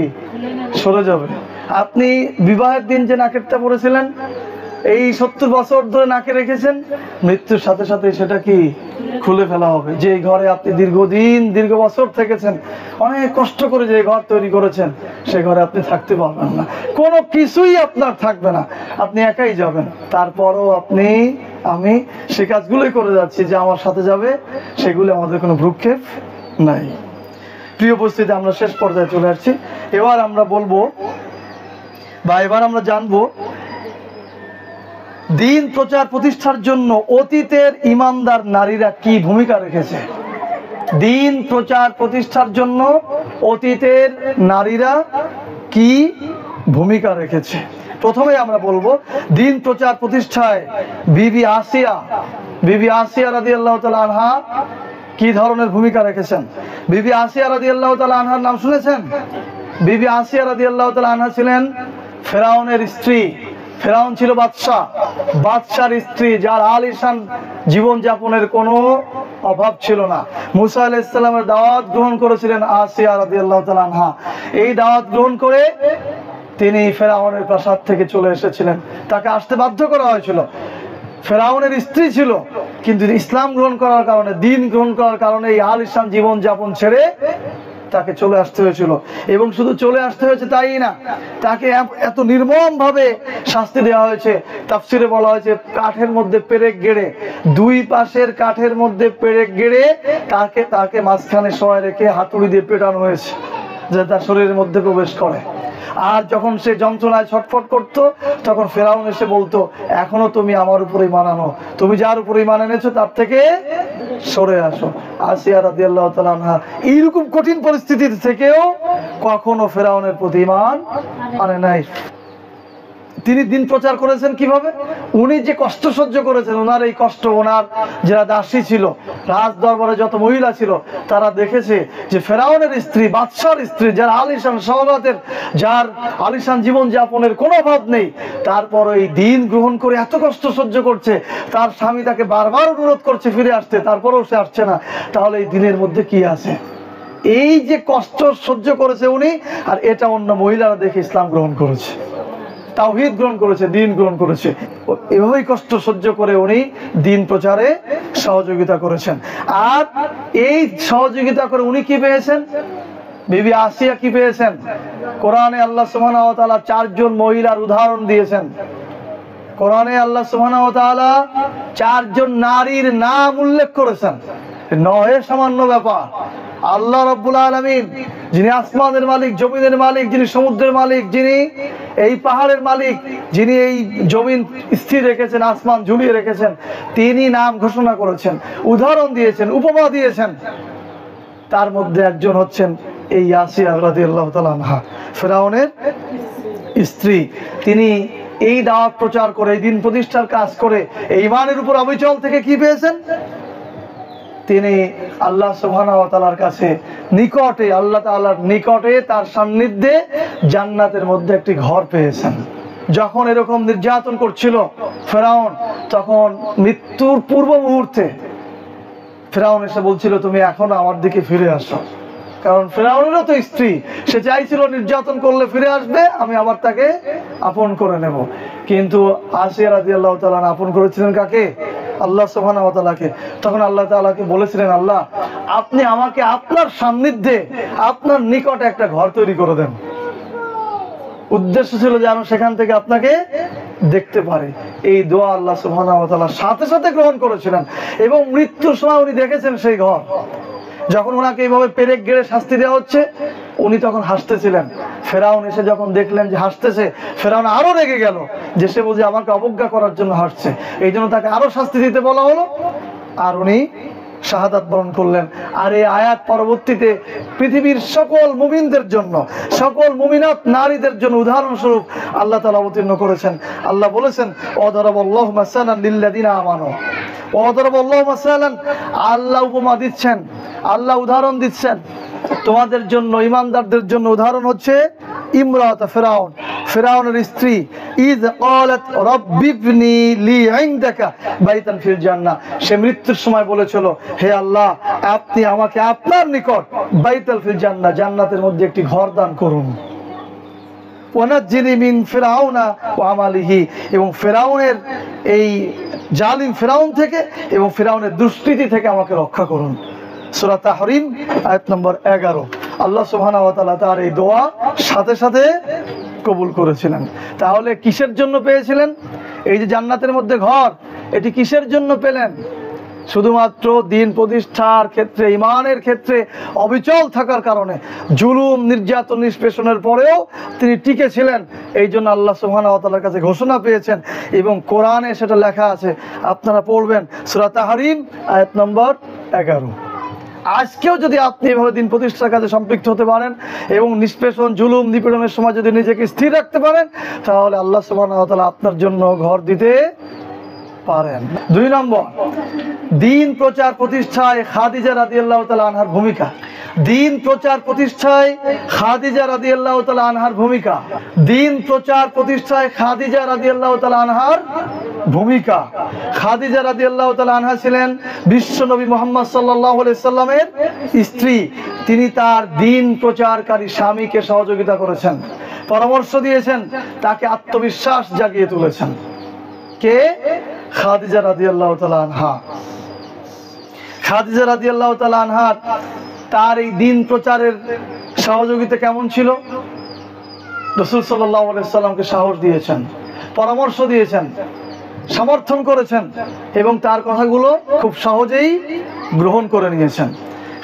সরে যাবে। আপনি বিবাহের দিন যে নাকেরটা পরেছিলেন এই 70 বছর ধরে নাকে রেখেছেন, মৃত্যুর সাথে সাথে সেটা কি খুলে ফেলা হবে। যে ঘরে আপনি দীর্ঘদিন দীর্ঘ বছর থেকেছেন, অনেক কষ্ট করে যে ঘর তৈরি করেছেন, সে ঘরে আপনি থাকতে পারবেন না, কোনো কিছুই আপনার থাকবে না, আপনি একাই যাবেন। তারপরও আপনি আমি সে কাজগুলোই করে যাচ্ছি যে আমার সাথে যাবে, সেগুলো আমাদের কোনো ভ্রুক্ষেপ নাই। প্রিয় উপস্থিতি, আমরা শেষ পর্যায়ে চলে আসছি। এবার আমরা বলবো বা এবার আমরা জানবো দিন প্রচার প্রতিষ্ঠার জন্য অতীতের ইমানদার নারীরা কি ভূমিকা রেখেছে। দিন প্রচার প্রতিষ্ঠার জন্য অতীতের নারীরা কি ভূমিকা রেখেছে। প্রথমে আমরা বলবো দিন প্রচার প্রতিষ্ঠায় বিবি আসিয়া রাদিয়াল্লাহু তাআলা আনহা কি ধরনের ভূমিকা রেখেছেন। বিবি আসিয়া রাদিয়াল্লাহু তাআলা আনহার নাম শুনেছেন? বিবি আসিয়া রাদিয়াল্লাহু তাআলা আনহা ছিলেন ফেরাউনের স্ত্রী। ফেরাউন ছিল বাদশার স্ত্রী, যার আলিশান জীবনযাপনের কোনো অভাব ছিল না। মুসা আলাইহিস সালামের দাওয়াত গ্রহণ করেছিলেন আসিয়া রাদিয়াল্লাহু তাআলা আনহা। এই দাওয়াত গ্রহণ করে তিনি ফেরাউনের প্রাসাদ থেকে চলে এসেছিলেন, তাকে আসতে বাধ্য করা হয়েছিল। ফেরাউনের স্ত্রী ছিল, কিন্তু ইসলাম গ্রহণ করার কারণে, দিন গ্রহণ করার কারণে এই আলিশান জীবনযাপন ছেড়ে তাকে চলে আসতে হয়েছিল। এবং শুধু চলে আসতে হয়েছে তাই না, তাকে এত নির্মম ভাবে শাস্তি দেওয়া হয়েছে। তাফসিরে বলা হয়েছে কাঠের মধ্যে পেরেক গেড়ে, দুই পাশের কাঠের মধ্যে পেরেক গেড়ে তাকে মাঝখানে শোয়ায় রেখে হাতুড়ি দিয়ে পেটানো হয়েছে, যাতে তার শরীরের মধ্যে প্রবেশ করে। আর যখন সে যন্ত্রণায় ছটফট করত, তখন ফেরাউন এসে বলতো, এখনো তুমি আমার উপরেই মানানো, তুমি যার উপরেই মান এনেছো তার থেকে সরে আসো। আসিয়া রাদিয়াল্লাহু তাআলা আনহা এইরকম কঠিন পরিস্থিতি থেকেও কখনো ফেরাউনের প্রতি ঈমান আনে নাই। তিনি দিন প্রচার করেছেন কিভাবে? উনি যে কষ্ট সহ্য করেছেন, ওনার এই কষ্ট, ওনার যারা দাসী ছিল, রাজ দরবারে যত মহিলা ছিল, তারা দেখেছে যে ফেরাউনের স্ত্রী, বাদশার স্ত্রী, যার আলিশান সওগাতের, যার আলিশান জীবনযাপনের কোনো অভাব নেই, তারপর এই দিন গ্রহণ করে এত কষ্ট সহ্য করছে। তার স্বামী তাকে বারবার অনুরোধ করছে ফিরে আসতে, তারপরেও সে আসছে না। তাহলে এই দিনের মধ্যে কি আছে? এই যে কষ্ট সহ্য করেছে উনি, আর এটা অন্য মহিলারা দেখে ইসলাম গ্রহণ করেছে, তাওহীদ গ্রহণ করেছে, দিন গ্রহণ করেছে। এভাবেই কষ্ট সহ্য করে উনি দিন প্রচারে সহযোগিতা করেছেন। আর এই সহযোগিতা করে উনি কি পেয়েছেন? বিবি আসিয়া কি পেয়েছেন? কোরআনে আল্লাহ সুবহানাহু ওয়া তাআলা 4 জন মহিলার উদাহরণ দিয়েছেন। কোরআনে আল্লাহ সুবহানাহু ওয়া তাআলা 4 জন নারীর নাম উল্লেখ করেছেন। নয় সামান্য ব্যাপার। আল্লাহ রাব্বুল আলামিন, যিনি আসমানের মালিক, জমিনের মালিক, যিনি সমুদ্রের মালিক, যিনি এই পাহাড়ের মালিক, যিনি এই জমিন স্থির রেখেছেন, আসমান ঝুলিয়ে রেখেছেন, তিনি নাম ঘোষণা করেছেন, উদাহরণ দিয়েছেন, উপমা দিয়েছেন। তার মধ্যে একজন হচ্ছেন এই আসিয়া রাদিয়াল্লাহু তাআলা আনহা, ফেরাউনের স্ত্রী। তিনি এই দাওয়াত প্রচার করে, এই দিন প্রতিষ্ঠার কাজ করে, এই ঈমানের উপর অবিচল থেকে কি পেয়েছেন? তিনি আল্লাহ সুবহানাহু ওয়া তাআলার কাছে নিকটে, আল্লাহ তাআলার নিকটে, তার সান্নিধ্যে জান্নাতের মধ্যে একটি ঘর পেয়েছেন। যখন এরকম নির্যাতন করছিল ফেরাউন, তখন মৃত্যুর পূর্ব মুহূর্তে ফেরাউন এসে বলছিল, তুমি এখনো আমার দিকে ফিরে আসো। কারণ ফেরাউনেরও তো স্ত্রী, সে চাইছিল নির্যাতন করলে ফিরে আসবে, আমি আবার তাকে আপন করে নেব। কিন্তু আসিয়া রাদিয়াল্লাহু তাআলা আপন করেছিলেন কাকে? আল্লাহ সুবহানাহু ওয়া তাআলাকে। তখন আল্লাহ তাআলাকে বলেছিলেন, আল্লাহ আপনি আমাকে আপনার সান্নিধ্যে, আপনার নিকটে একটা ঘর তৈরি করে দেন। উদ্দেশ্য ছিল যেন সেখান থেকে আপনাকে দেখতে পারে। এই দোয়া আল্লাহ সুবহানাহু ওয়া তাআলা সাথে সাথে গ্রহণ করেছিলেন। এবং মৃত্যুর সময় উনি দেখেছেন সেই ঘর। যখন ওনাকে এইভাবে পেরেক গেড়ে শাস্তি দেওয়া হচ্ছে, উনি তখন হাসতেছিলেন। ফেরাউন এসে যখন দেখলেন যে হাসতেছে, ফেরাউন আরো রেগে গেল, যে সে বুঝে আমাকে অবজ্ঞা করার জন্য হাসছে, এই জন্য তাকে আরো শাস্তি দিতে বলা হলো। আর উনি শাহাদাত বরণ করলেন। আর এই আয়াত পরবর্তীতে পৃথিবীর সকল মুমিনদের জন্য, সকল মুমিনাত নারীদের জন্য উদাহরণস্বরূপ আল্লাহ তাআলা অবতীর্ণ করেছেন। আল্লাহ বলেছেন, ওয়াদারাবাল্লাহু মাসালান লিল্লাযিনা আমানু, ওয়াদারাবাল্লাহু মাসালান, আল্লাহ উপমা দিচ্ছেন, আল্লাহ উদাহরণ দিচ্ছেন তোমাদের জন্য, ঈমানদারদের জন্য। উদাহরণ হচ্ছে ইমরাত ফিরাউন, ফিরাউনের স্ত্রী। ইয ক্বালাত রাব্বিবনি লি ইনদাকা বাইতান ফিল জান্নাহ, সে মৃত্যুর সময় বলেছিল, হে আল্লাহ আপনি আমাকে আপনার নিকট বাইতাল ফিল জান্নাহ, জান্নাতের মধ্যে একটি ঘর দান করুন। ওয়ানাজ্জিনি মিন ফিরআউনা ওয়া আমালিহি, এবং ফিরআউনের এই জালিম ফিরআউন থেকে এবং ফিরআউনের দুষ্কৃতি থেকে আমাকে রক্ষা করুন। সূরা তাহরিম আয়াত নম্বর 11। আল্লাহ সুবহানাহু ওয়া তাআলা তার এই দোয়া সাথে সাথে কবুল করেছিলেন। তাহলে কিসের জন্য পেয়েছিলেন এই যে জান্নাতের মধ্যে ঘর? এটি কিসের জন্য পেলেন? শুধুমাত্র দিন প্রতিষ্ঠার ক্ষেত্রে, ইমানের ক্ষেত্রে অবিচল থাকার কারণে, জুলুম নির্যাতন নিষ্পেষণের পরেও তিনি টিকে ছিলেন। এই জন্য আল্লাহ সুবহানাহু ওয়া তাআলার কাছে ঘোষণা পেয়েছেন এবং কোরআনে সেটা লেখা আছে, আপনারা পড়বেন সূরা তাহরিম আয়াত নম্বর 11। আজকেও যদি আপনি এভাবে দিন প্রতিষ্ঠার কাজে সম্পৃক্ত হতে পারেন এবং নিষ্পেষণ জুলুম নিপীড়নের সময় যদি নিজেকে স্থির রাখতে পারেন, তাহলে আল্লাহ সুবহানাহু ওয়া তাআলা আপনার জন্য ঘর দিতে পারেন। 2 নম্বর, দিন প্রচার প্রতিষ্ঠায় খাদিজা রাদিয়াল্লাহু তাআলা আনহার ভূমিকা। দিন প্রচার প্রতিষ্ঠায় খাদিজা রাদিয়াল্লাহু তাআলা আনহার ভূমিকা। দিন প্রচার প্রতিষ্ঠায় খাদিজা রাদিয়াল্লাহু তাআলা আনহার ভূমিকা। খাদিজা রাদিয়াল্লাহু তাআলা আনহা ছিলেন বিশ্বনবী মুহাম্মদ সাল্লাল্লাহু আলাইহি সাল্লামের স্ত্রী। তিনি তার দিন প্রচারকারী স্বামীকে সহযোগিতা করেছেন, পরামর্শ দিয়েছেন, তাকে আত্মবিশ্বাস জাগিয়ে তুলেছেন। কে? খাদিজা রাদিয়াল্লাহু তাআলা আনহা। খাদিজা রাদিয়াল্লাহু তাআলা আনহার তার এই দিন প্রচারের সহযোগিতা কেমন ছিল? রাসূল সাল্লাল্লাহু আলাইহি সাল্লামকে সাহস দিয়েছেন, পরামর্শ দিয়েছেন, সমর্থন করেছেন এবং তার কথাগুলো খুব সহজেই গ্রহণ করে নিয়েছেন।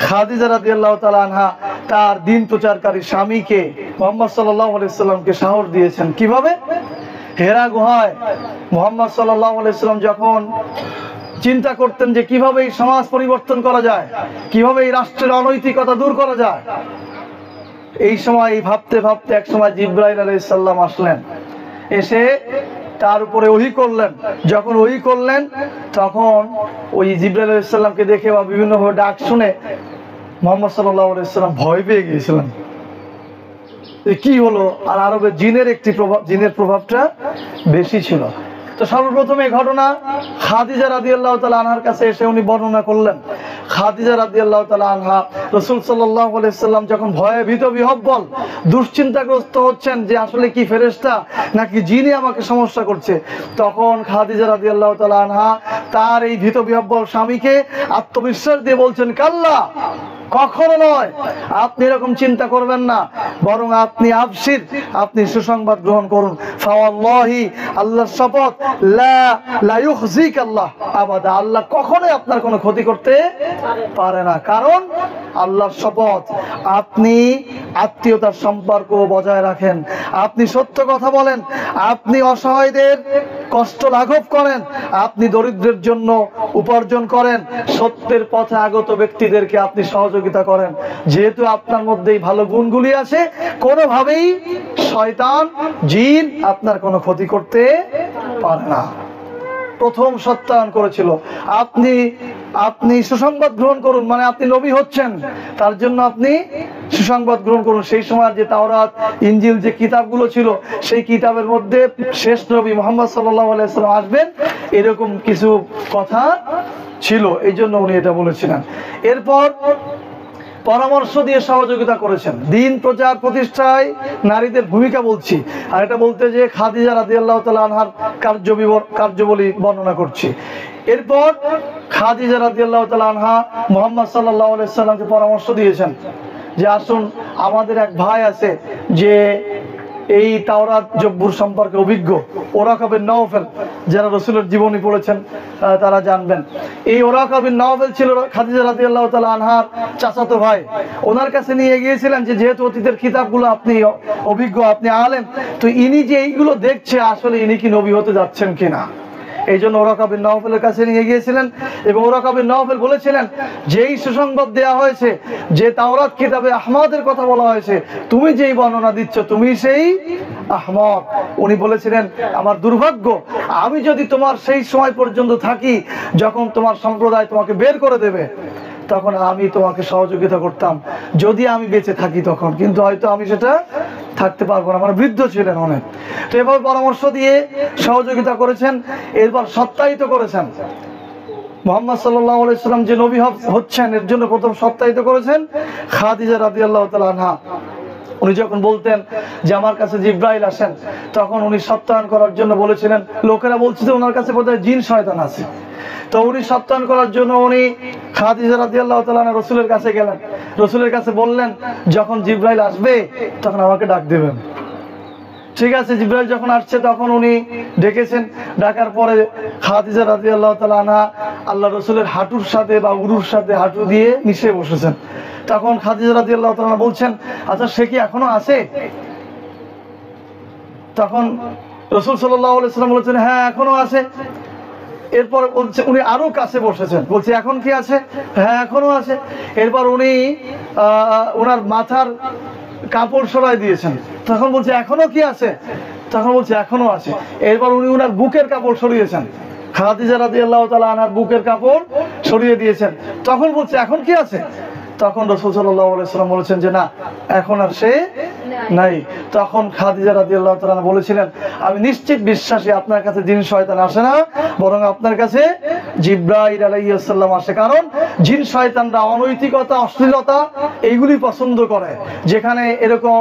খাদিজা রাদিয়াল্লাহু তাআলা আনহা তার দিন প্রচারকারী স্বামীকে মুহাম্মদ সাল্লাল্লাহু আলাইহি সাল্লামকে সাহস দিয়েছেন। কিভাবে? হেরা গুহায় মুহাম্মদ সাল্লাল্লাহু আলাইহি সাল্লাম যখন চিন্তা করতেন যে কিভাবে এই সমাজ পরিবর্তন করা যায়, কিভাবে এই রাষ্ট্রের অনৈতিকতা দূর করা যায়, এই সময় ভাবতে ভাবতে এক সময় জিবরাইল আলাইহিস সালাম আসলেন, এসে তার উপরে ওহী করলেন। যখন ওহী করলেন তখন ওই জিবরাইল আলাইহিস সালামকে দেখে বা বিভিন্নভাবে ডাক শুনে মুহাম্মদ সাল্লাল্লাহু আলাইহি সাল্লাম ভয় পেয়ে গিয়েছিলেন। কি হলো? আর আরবে জিনের প্রভাবটা বেশি ছিল। তো সর্বপ্রথম এই ঘটনা খাদিজা রাদিয়াল্লাহু তাআলা আনহার কাছে এসে উনি বর্ণনা করলেন। খাদিজা রাদিয়াল্লাহু তাআলা আনহা রাসূল সাল্লাল্লাহু আলাইহি সাল্লাম যখন ভয়ে ভীত বিহ্বল দুশ্চিন্তাগ্রস্ত হচ্ছেন যে আসলে কি ফেরেশতা নাকি জিনে আমাকে সমস্যা করছে, তখন খাদিজা রাদিয়াল্লাহু তাআলা আনহা তার এই ভীত বিহ্বল স্বামীকে আত্মবিশ্বাস দিয়ে বলছেন, কাল্লা, কখনো নয়, আপনি এরকম চিন্তা করবেন না, বরং আপনি আবশির, আপনি সুসংবাদ গ্রহণ করুন। ফাওয়াল্লাহি, আল্লাহর শপথ, লা ইউখজিক আল্লাহ আবাদা, আল্লাহ কখনোই আপনার কোনো ক্ষতি করতে পারে না। কারণ আল্লাহর শপথ, আপনি আত্মীয়তার সম্পর্ক বজায় রাখেন, আপনি সত্য কথা বলেন, আপনি অসহায়দের কষ্ট লাঘব করেন, আপনি দরিদ্রের জন্য উপার্জন করেন, সত্যের পথে আগত ব্যক্তিদেরকে আপনি সহযোগিতা করেন। যেহেতু আপনার মধ্যে এই ভালো গুণগুলি আছে, কোনোভাবেই শয়তান জিন আপনার কোনো ক্ষতি করতে পারে না। প্রথম সত্যায়ন করেছিল, আপনি সুসংবাদ গ্রহণ করুন, মানে আপনি নবী হচ্ছেন, তার জন্য আপনি সুসংবাদ গ্রহণ করুন। সেই সময় যে তাওরাত, ইনজিল যে কিতাবগুলো ছিল, সেই কিতাবের মধ্যে শেষ নবী মুহাম্মদ সাল্লাল্লাহু আলাইহি ওয়াসাল্লাম আসবেন, এরকম কিছু কথা ছিল, এই জন্য উনি এটা বলেছিলেন। এরপর পরামর্শ দিয়ে সহযোগিতা করেছেন। দিন প্রচার প্রতিষ্ঠায় নারীদের ভূমিকা বলছি, আর এটা বলতে যে খাদিজা রাদিয়াল্লাহু তাআলা আনহার কার্যাবলী বর্ণনা করছি। এরপর খাদিজা রাদিয়াল্লাহু তাআলা আনহা মুহাম্মদ সাল্লাল্লাহু আলাইহি ওয়াসাল্লামকে পরামর্শ দিয়েছেন যে আসুন, আমাদের এক ভাই আছে যে এই তাওরাত জব্বুর সম্পর্কে অভিজ্ঞ, ওরাকা বিন নওফেল, যারা রাসূলের জীবনী পড়েছেন তারা জানবেন। এই ওরাকা বিন নওফেল ছিল খাদিজা রাদিয়াল্লাহু তাআলা আনহার চাচাতো ভাই। ওনার কাছে নিয়ে গিয়েছিলেন যে যেহেতু অতীতের কিতাবগুলো আপনি অভিজ্ঞ, আপনি আলেম, তো ইনি যে এইগুলো দেখছে আসলে ইনি কি নবী হতে যাচ্ছেন কিনা, এই জন্য ওরাকা বিন নওফেলের কাছে নিয়ে গিয়েছিলেন। এবং ওরাকা বিন নওফেল বলেছিলেন, যেই সুসংবাদ দেওয়া হয়েছে, যে তাওরাত কিতাবে আহমদের কথা বলা হয়েছে, তুমি যেই বর্ণনা দিচ্ছ তুমি সেই আহমদ। উনি বলেছিলেন, আমার দুর্ভাগ্য, আমি যদি তোমার সেই সময় পর্যন্ত থাকি যখন তোমার সম্প্রদায় তোমাকে বের করে দেবে, তখন আমি তোমাকে সহযোগিতা করতাম, যদি আমি বেঁচে থাকি তখন, কিন্তু হয়তো আমি সেটা থাকতে পারবো না, আমার বৃদ্ধ ছিলেন অনেক। তো এভাবে পরামর্শ দিয়ে সহযোগিতা করেছেন। এরপর সত্যায়িত করেছেন মুহাম্মদ সাল্লাল্লাহু আলাইহি ওয়াসাল্লাম যে নবী হচ্ছেন, এর জন্য প্রথম সত্যায়িত করেছেন খাদিজা রাদিয়াল্লাহু তাআলা আনহা। উনি যখন বলতেন যে আমার কাছে জিব্রাইল আসেন, তখন উনি সত্যায়ন করার জন্য বলেছিলেন, লোকেরা বলছিল ওনার কাছে বোধহয় জিন শয়তান আছে। তো উনি সত্যায়ন করার জন্য উনি খাদিজা রাদিয়াল্লাহু তাআলা আনহা রাসূলের কাছে গেলেন, রাসূলের কাছে বললেন যখন জিব্রাইল আসবে তখন আমাকে ডাক দেবেন। ঠিক আছে, জিব্রাইল যখন আসছে তখন উনি ডেকেছেন, ডাকার পরে খাদিজা রাদিয়াল্লাহু তাআলা আনহা আল্লাহ রাসূলের হাঁটুর সাথে বা উরুর সাথে হাঁটু দিয়ে মিশে বসেছেন। তখন খাদিজা রাদিয়াল্লাহু তাআলা আনহা বলছেন, আচ্ছা সে কি এখনো আছে? তখন রাসূল সাল্লাল্লাহু আলাইহি ওয়াসাল্লাম বলেছেন, হ্যাঁ এখনো আছে। এরপর বলছে উনি আরো কাছে বসেছেন, বলছে এখন কি আছে? হ্যাঁ এখনো আছে। এরপর উনি ওনার মাথার কাপড় সরাই দিয়েছেন, তখন বলছে এখনো কি আছে? তখন বলছে এখনো আছে। এরপর উনি ওনার বুকের কাপড় সরিয়েছেন, খাদিজা রাদিয়াল্লাহু তাআলা আনহার বুকের কাপড় সরিয়ে দিয়েছেন, তখন বলছে এখন কি আছে? তখন রাসূল সাল্লাল্লাহু আলাইহি ওয়াসাল্লাম বলেছেন যে না, এখন আর সে নাই। তখন খাদিজা রাদিয়াল্লাহু তাআলা বলেছিলেন, আমি নিশ্চিত বিশ্বাসী আপনার কাছে জিন শয়তান আসে না, বরং আপনার কাছে জিব্রাইল আলাইহিস সালাম আসে। কারণ জিন শয়তানরা অনৈতিকতা, অশ্লীলতা এইগুলি পছন্দ করে। যেখানে এরকম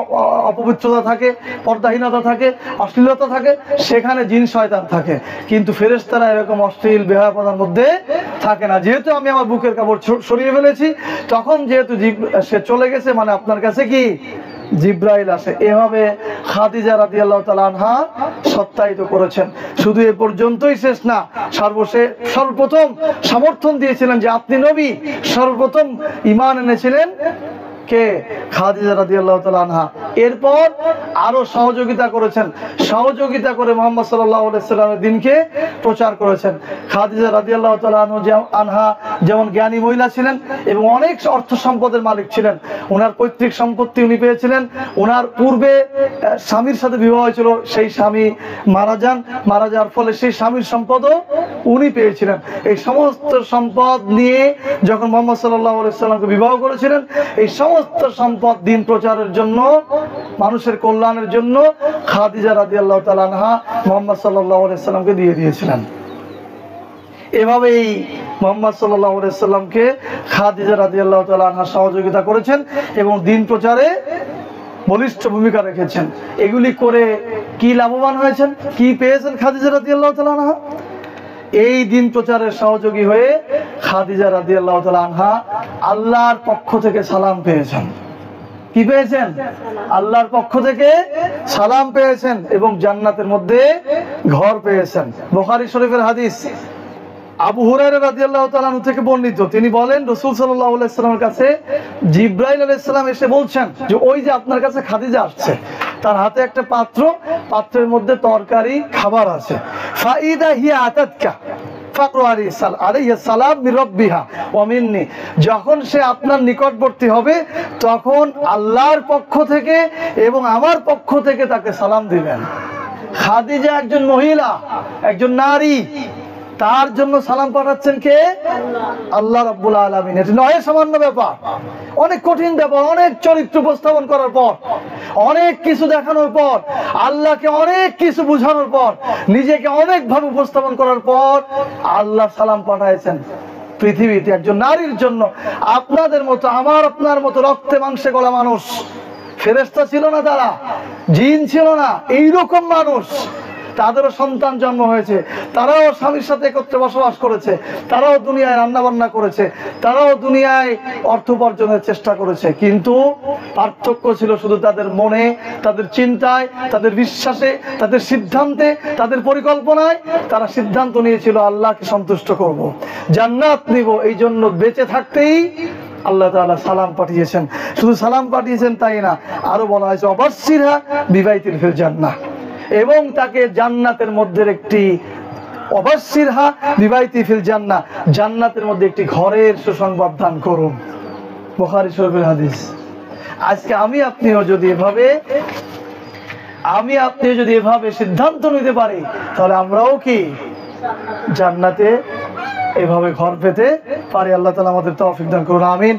অপবিত্রতা থাকে, পর্দাহীনতা থাকে, অশ্লীলতা থাকে, সেখানে জিন শয়তান থাকে। কিন্তু ফেরেশতারা এরকম অশ্লীল বেহায়াপনার মধ্যে থাকে না। যেহেতু আমি আমার বুকের কাপড় সরিয়ে ফেলেছি, তখন যেহেতু সে চলে গেছে, মানে আপনার কাছে কি জিব্রাইল আসে। এভাবে খাদিজা রাদিয়াল্লাহু তাআলা আনহা সত্যায়িত করেছেন। শুধু এ পর্যন্তই শেষ না, সর্বপ্রথম সমর্থন দিয়েছিলেন যে আপনি নবী, সর্বপ্রথম ঈমান এনেছিলেন কে? খাদিজা রাদিয়াল্লাহু তাআলা আনহা। এরপর আরো সহযোগিতা করেছেন, সহযোগিতা করে মুহাম্মদ সাল্লাল্লাহু আলাইহি সাল্লামের দ্বীনকে প্রচার করেছেন। খাদিজা রাদিয়াল্লাহু তাআলা আনহা যেমন জ্ঞানী মহিলা ছিলেন এবং অনেক অর্থ সম্পদের মালিক ছিলেন। ওনার পৈতৃক সম্পত্তি উনি পেয়েছিলেন। ওনার পূর্বে স্বামীর সাথে বিবাহ হয়েছিল, সেই স্বামী মারা যান, মারা যাওয়ার ফলে সেই স্বামীর সম্পদও উনি পেয়েছিলেন। এই সমস্ত সম্পদ নিয়ে যখন মুহাম্মদ সাল্লাল্লাহু আলাইহি সাল্লামকে বিবাহ করেছিলেন, এই সমস্ত সম্পদ দ্বীন প্রচারের জন্য, মানুষের কল্যাণের জন্য খাদিজা রাদিয়াল্লাহু তাআলা আনহা মুহাম্মদ সাল্লাল্লাহু আলাইহি সাল্লামকে দিয়ে দিয়েছিলেন। এভাবেই মুহাম্মদ সাল্লাল্লাহু আলাইহি সাল্লামকে খাদিজা রাদিয়াল্লাহু তাআলা আনহা সহযোগিতা করেছেন এবং দ্বীন প্রচারে বলিষ্ঠ ভূমিকা রেখেছেন। এগুলি করে কি লাভবান হয়েছেন, কি পেয়েছেন খাদিজা রাদিয়াল্লাহু তাআলা আনহা? এই দ্বীন প্রচারের সহযোগী হয়ে খাদিজা রাদিয়াল্লাহু তাআলা আনহা আল্লাহর পক্ষ থেকে সালাম পেয়েছেন। কি পেয়েছেন? আল্লাহর পক্ষ থেকে সালাম পেয়েছেন এবং জান্নাতের মধ্যে ঘর পেয়েছেন। বুখারী শরীফের হাদিস, আবু হুরায়রা রাদিয়াল্লাহু তাআলা আনহু থেকে বর্ণিত, তিনি বলেন রাসূল সাল্লাল্লাহু আলাইহি সাল্লামের কাছে জিব্রাইল আলাইহিস সালাম এসে বলছেন যে ওই যে আপনার কাছে খাদিজা আসছে, তার হাতে একটা পাত্র, পাত্রের মধ্যে তরকারি খাবার আছে। ফাইদা হিয়া আতাতকা ফাকরু আলাইহিস সালাম মির রাব্বিহা ওয়া মিন্নি, যখন সে আপনার নিকটবর্তী হবে তখন আল্লাহর পক্ষ থেকে এবং আমার পক্ষ থেকে তাকে সালাম দিবেন। খাদিজা একজন মহিলা, একজন নারী, তার জন্য সালাম পাঠাচ্ছেন কে? আল্লাহ রাব্বুল আলামিন। এটা নয় সামান্য ব্যাপার, অনেক কঠিন ব্যাপার। অনেক চরিত্র উপস্থাপন করার পর, অনেক কিছু দেখানোর পর, আল্লাহকে অনেক কিছু বোঝানোর পর, নিজেকে অনেকভাবে উপস্থাপন করার পর আল্লাহ সালাম পাঠাইছেন পৃথিবীতে একজন নারীর জন্য। আপনাদের মতো, আমার আপনার মতো রক্তে মাংসে গলা মানুষ, ফেরেশতা ছিল না, তারা জিন ছিল না, এইরকম মানুষ, তাদেরও সন্তান জন্ম হয়েছে, তারাও স্বামীর সাথে একত্রে বসবাস করেছে, তারাও দুনিয়ায় রান্না বান্না করেছে, তারাও দুনিয়ায় অর্থ উপার্জনের চেষ্টা করেছে। কিন্তু পার্থক্য ছিল শুধু তাদের মনে, তাদের চিন্তায়, তাদের বিশ্বাসে, তাদের সিদ্ধান্তে, তাদের পরিকল্পনায়। তারা সিদ্ধান্ত নিয়েছিল আল্লাহকে সন্তুষ্ট করব, জান্নাত নিব। এই জন্য বেঁচে থাকতেই আল্লাহ তাআলা সালাম পাঠিয়েছেন। শুধু সালাম পাঠিয়েছেন তাই না, আরো বলা হয়েছে অবাশশিরহা বিবাইতিল ফিল জান্নাহ, এবং তাকে জান্নাতের মধ্যে একটি অবাশশিরহা বিবাইতি ফিল জান্নাহ, জান্নাতের মধ্যে একটি ঘরের সুসংবাদ দান করুন। বুখারী শরীফের হাদিস। আজকে আমি আপনিও যদি এভাবে সিদ্ধান্ত নিতে পারি, তাহলে আমরাও কি জান্নাতে এভাবে ঘর পেতে পারি। আল্লাহ তাআলা আমাদের তৌফিক দান করুন, আমিন।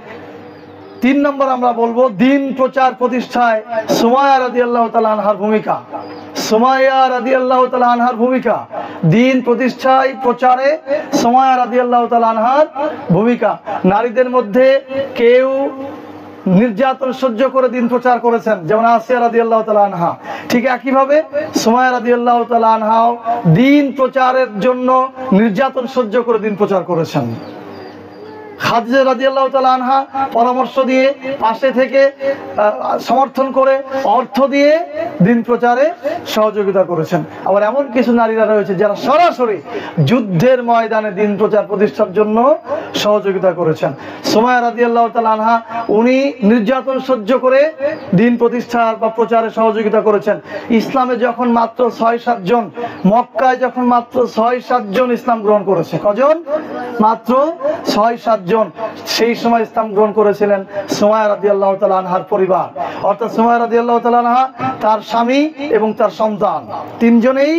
3 নম্বর আমরা বলবো দ্বীন প্রচার প্রতিষ্ঠায় সুমাইয়া রাদিয়াল্লাহু তাআলা আনহার ভূমিকা। সুমাইয়া রাদিয়াল্লাহু তাআলা আনহার ভূমিকা দ্বীন প্রতিষ্ঠায় প্রচারে সুমাইয়া রাদিয়াল্লাহু তাআলা আনহার ভূমিকা। নারীদের মধ্যে কেউ নির্যাতন সহ্য করে দিন প্রচার করেছেন, যেমন আসিয়া রাদিয়াল্লাহু তাআলা আনহা। ঠিক একইভাবে সুমাইয়া রাদিয়াল্লাহু তাআলা আনহাও দিন প্রচারের জন্য নির্যাতন সহ্য করে দিন প্রচার করেছেন। খাদিজা রাদিয়াল্লাহু তাআলা আনহা পরামর্শ দিয়ে, পাশে থেকে সমর্থন করে, অর্থ দিয়ে দিন প্রচারে সহযোগিতা করেছেন। আবার এমন কিছু নারীরা রয়েছে যারা সরাসরি যুদ্ধের ময়দানে দিন প্রচার প্রতিষ্ঠার জন্য সহযোগিতা করেছেন। সুমাইয়া রাদিয়াল্লাহু তাআলা আনহা উনি নির্যাতন সহ্য করে দিন প্রতিষ্ঠার বা প্রচারে সহযোগিতা করেছেন। ইসলামে যখন মাত্র 6-7 জন, মক্কায় যখন মাত্র 6-7 জন ইসলাম গ্রহণ করেছে। কজন? মাত্র 6-7 জন। সেই সময় ইসলাম গ্রহণ করেছিলেন সুমাইয়া রাদিয়াল্লাহু তাআলা আনহার পরিবার, অর্থাৎ সুমাইয়া রাদিয়াল্লাহু তাআলা আনহা, তার স্বামী এবং তার সন্তান, তিনজনেই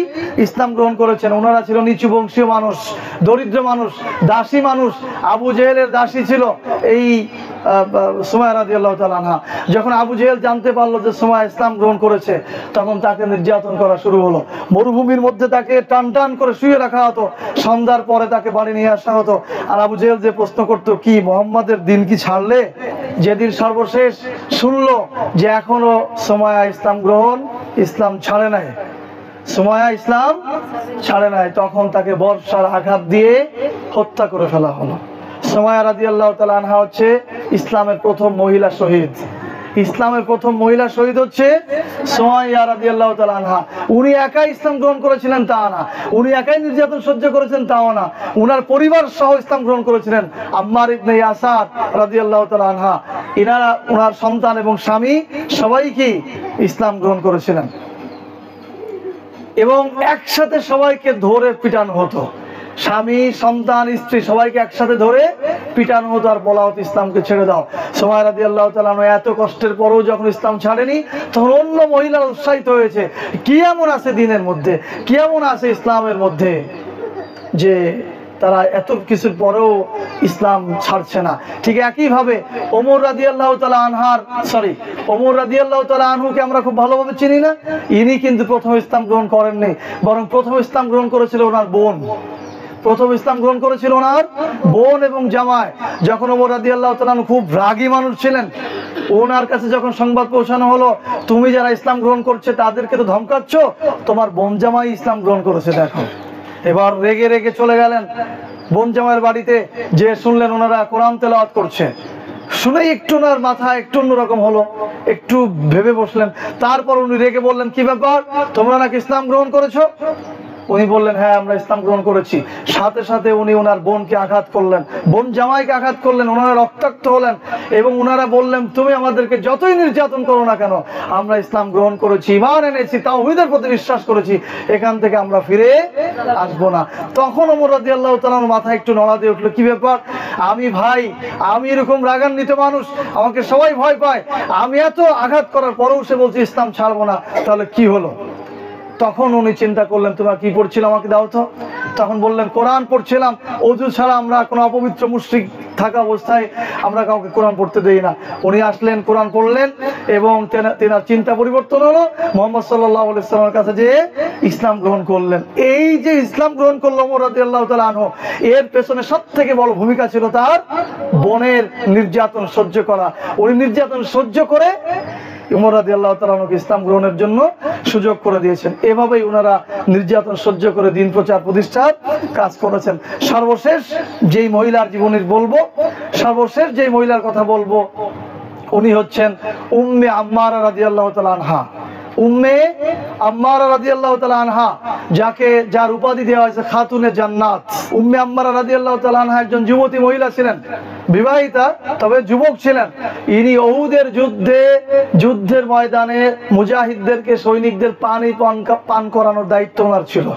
ইসলাম গ্রহণ করেছেন। ওনারা ছিল নিচু বংশীয় মানুষ, দরিদ্র মানুষ, দাসী মানুষ। আবু জেহেলের দাসী ছিল এই সুমাইয়া রাদিয়াল্লাহু তাআলা আনহা। যখন আবু জেহেল জানতে পারলো যে সুমাইয়া ইসলাম গ্রহণ করেছে, তখন তাকে নির্যাতন করা শুরু হলো। মরুভূমির মধ্যে তাকে টান টান করে শুয়ে রাখা হতো, সন্ধ্যার পরে তাকে বাড়ি নিয়ে আসা হতো। আর আবু জেহেল যে প্রশ্ন করতো, কি মোহাম্মদের দিন কি ছাড়লে? যেদিন সর্বশেষ শুনলো যে এখনো সুমাইয়া ইসলাম গ্রহণ, ইসলাম ছাড়ে নাই, সুমাইয়া ইসলাম ছাড়ে নাই, তখন তাকে বর্ষার আঘাত দিয়ে হত্যা করে ফেলা হলো। সুমাইয়া রাদিয়াল্লাহু তাআলা আনহা হচ্ছে ইসলামের প্রথম মহিলা শহীদ। ইসলামের প্রথম মহিলা শহীদ হচ্ছে সুমাইয়া রাদিয়াল্লাহু তাআলা আনহা। উনি একাই ইসলাম গ্রহণ করেছিলেন তা না, উনি একাই নির্যাতন সহ্য করেছেন তাও না, উনার পরিবার সহ ইসলাম গ্রহণ করেছিলেন। আম্মার ইবনে ইয়াসার রাদিয়াল্লাহু তাআলা আনহা, ইনারা, ওনার সন্তান এবং স্বামী সবাই কি ইসলাম গ্রহণ করেছিলেন। এবং একসাথে সবাইকে ধরে পিটানো হতো, স্বামী, সন্তান, স্ত্রী সবাইকে একসাথে ধরে পিটানো হতো আর বলা হতো ইসলামকে ছেড়ে দাও। সুমাইয়া রাদিয়াল্লাহু তাআলা আনহা এত কষ্টের পরেও যখন ইসলাম ছাড়েনি, তখন অন্য মহিলারা উৎসাহিত হয়েছে, কি এমন আছে দিনের মধ্যে, কি এমন আছে ইসলামের মধ্যে যে তারা এত কিছুর পরেও ইসলাম ছাড়ছে না। ঠিক একইভাবে ওমর রাদিয়াল্লাহু তাআলা আনহুকে আমরা খুব ভালোভাবে চিনি না? ইনি কিন্তু প্রথম ইসলাম গ্রহণ করেননি, বরং প্রথম ইসলাম গ্রহণ করেছিল ওনার বোন। প্রথম ইসলাম গ্রহণ করেছিল ওনার বোন এবং জামাই। যখন ওমর রাদিয়াল্লাহু তাআলা আনহু খুব রাগী মানুষ ছিলেন, ওনার কাছে যখন সংবাদ পৌঁছানো হলো, তুমি যারা ইসলাম গ্রহণ করছে তাদেরকে তো ধমকাচ্ছ, তোমার বোন জামাই ইসলাম গ্রহণ করেছে, দেখো। এবার রেগে রেগে চলে গেলেন বোন জামাইয়ের বাড়িতে, যে শুনলেন ওনারা কোরআন তেলাওয়াত করছে। শুনে একটু ওনার মাথা একটু অন্যরকম হলো, একটু ভেবে বসলেন। তারপর উনি রেগে বললেন, কি ব্যাপার, তোমরা নাকি ইসলাম গ্রহণ করেছো? উনি বললেন, হ্যাঁ আমরা ইসলাম গ্রহণ করেছি। সাথে সাথে উনি ওনার বোনকে আঘাত করলেন, বোন জামাইকে আঘাত করলেন, ওনারা রক্তাক্ত হলেন এবং ওনারা বললেন, তুমি আমাদেরকে যতই নির্যাতন করো না কেন, আমরা ইসলাম গ্রহণ করেছি, ঈমান এনেছি, তাওহীদের প্রতি বিশ্বাস করেছি, এখান থেকে আমরা ফিরে আসবো না। তখন ওমর রাদিয়াল্লাহু তাআলার মাথা একটু নড়া দিয়ে উঠলো, কি ব্যাপার, আমি এরকম রাগান্বিত মানুষ, আমাকে সবাই ভয় পায়, আমি এত আঘাত করার পরেও সে বলছে ইসলাম ছাড়বো না, তাহলে কি হলো? তখন উনি চিন্তা করলেন, তোমরা কি পড়ছিল আমাকে দাও তো। তখন বললেন, কোরআন পড়ছিলাম, ওযু ছাড়া আমরা কোনো অপবিত্র মুশরিক থাকা অবস্থায় আমরা কাউকে কোরআন পড়তে দেই না। উনি আসলেন, কোরআন পড়লেন এবং তেনার চিন্তা পরিবর্তন হলো, মুহাম্মদ সাল্লাল্লাহু আলাইহি ওয়াসাল্লামের কাছে যেয়ে ইসলাম গ্রহণ করলেন। এই যে ইসলাম গ্রহণ করলো ওমর রাদিয়াল্লাহু তাআলা আনহু, এর পেছনে সবথেকে বড় ভূমিকা ছিল তার বোনের নির্যাতন সহ্য করা। উনি নির্যাতন সহ্য করে ওমর রাদিয়াল্লাহু তাআলা আনহুকে ইসলাম গ্রহণের জন্য সুযোগ করে দিয়েছেন। এভাবেই ওনারা নির্যাতন সহ্য করে দিন প্রচার প্রতিষ্ঠার কাজ করেছেন। সর্বশেষ যেই মহিলার জীবনের কথা বলবো, উনি হচ্ছেন উম্মে আম্মারা রাদিয়াল্লাহু তাআলা আনহা। উম্মে আম্মারা রাদিয়াল্লাহু তাআলা আনহা, যার উপাধি দেওয়া হয়েছে খাতুনে জান্নাত। উম্মে আম্মারা রাদিয়াল্লাহু তাআলা আনহা একজন যুবতী মহিলা ছিলেন, বিবাহিতা, তবে যুবক ছিলেন। ইনি উহুদের যুদ্ধের ময়দানে মুজাহিদদেরকে, সৈনিকদের পান করানোর দায়িত্ব ওনার ছিল,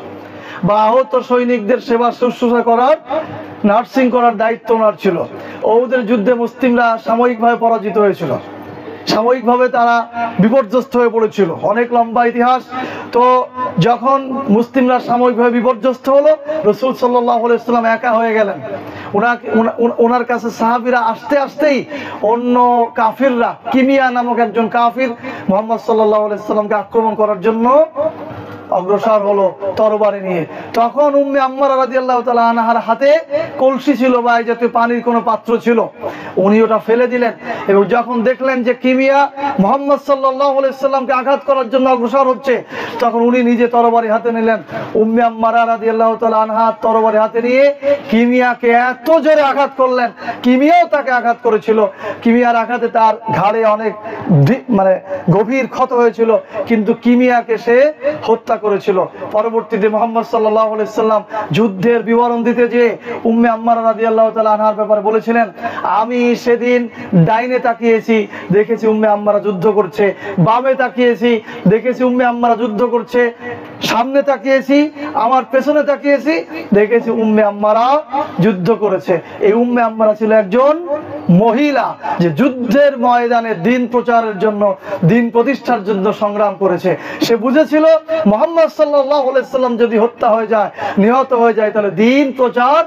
বা আহত সৈনিকদের সেবা শুশ্রূষা করার, নার্সিং করার দায়িত্ব ওনার ছিল। উহুদের যুদ্ধে মুসলিমরা সাময়িকভাবে পরাজিত হয়েছিল, সাময়িকভাবে তারা বিপর্যস্ত হয়ে পড়েছিল, অনেক লম্বা ইতিহাস। তো যখন মুসলিমরা সাময়িকভাবে বিপর্যস্ত হলো, রাসূল সাল্লাল্লাহু আলাইহি ওয়াসাল্লাম একা হয়ে গেলেন। ওনার কাছে সাহাবীরা আসতেই অন্য কাফিররা, কিমিয়া নামক একজন কাফির মুহাম্মদ সাল্লাল্লাহু আলাইহি ওয়াসাল্লামকে আক্রমণ করার জন্য অগ্রসর হলো তরবারি নিয়ে। তখন উম্মে আম্মারা রাদিয়াল্লাহু তাআলা আনহার হাতে কলসি ছিল বা এই জাতীয় পানির কোনো পাত্র ছিল, উনি ওটা ফেলে দিলেন এবং যখন দেখলেন যে কিমিয়া মুহাম্মদ সাল্লাল্লাহু আলাইহি সাল্লামকে আঘাত করার জন্য অগ্রসর হচ্ছে, তখন উনি নিজে তরবারি হাতে নিলেন। উম্মে আম্মারা রাদিয়াল্লাহু তাআলা আনহা তরবারি হাতে নিয়ে কিমিয়াকে এত জোরে আঘাত করলেন, কিমিয়াও তাকে আঘাত করেছিল। কিমিয়ার আঘাতে তার ঘাড়ে অনেক মানে গভীর ক্ষত হয়েছিল, কিন্তু কিমিয়াকে সে হত্যা করেছিল। পরবর্তীতে মুহাম্মদ সাল্লাল্লাহু আলাইহি সাল্লাম যুদ্ধের বিবরণ দিতে যে উম্মে আম্মারা রাদিয়াল্লাহু তাআলা আনহার ব্যাপারে বলেছিলেন, আমি সেদিন ডাইনে তাকিয়েছি, দেখেছি উম্মে আম্মারা যুদ্ধ করছে, বামে তাকিয়েছি, দেখেছি উম্মে আম্মারা যুদ্ধ করছে, সামনে তাকিয়েছি, আমার পেছনে তাকিয়েছি, দেখেছি উম্মে আম্মারা যুদ্ধ করেছে। এই উম্মে আম্মারা ছিল একজন মহিলা যে যুদ্ধের ময়দানে দ্বীন প্রচারের জন্য, দ্বীন প্রতিষ্ঠার জন্য সংগ্রাম করেছে। সে বুঝেছিল মুহাম্মদ সাল্লাল্লাহু আলাইহি সাল্লাম যদি হত্যা হয়ে যায়, নিহত হয়ে যায়, তাহলে দ্বীন প্রচার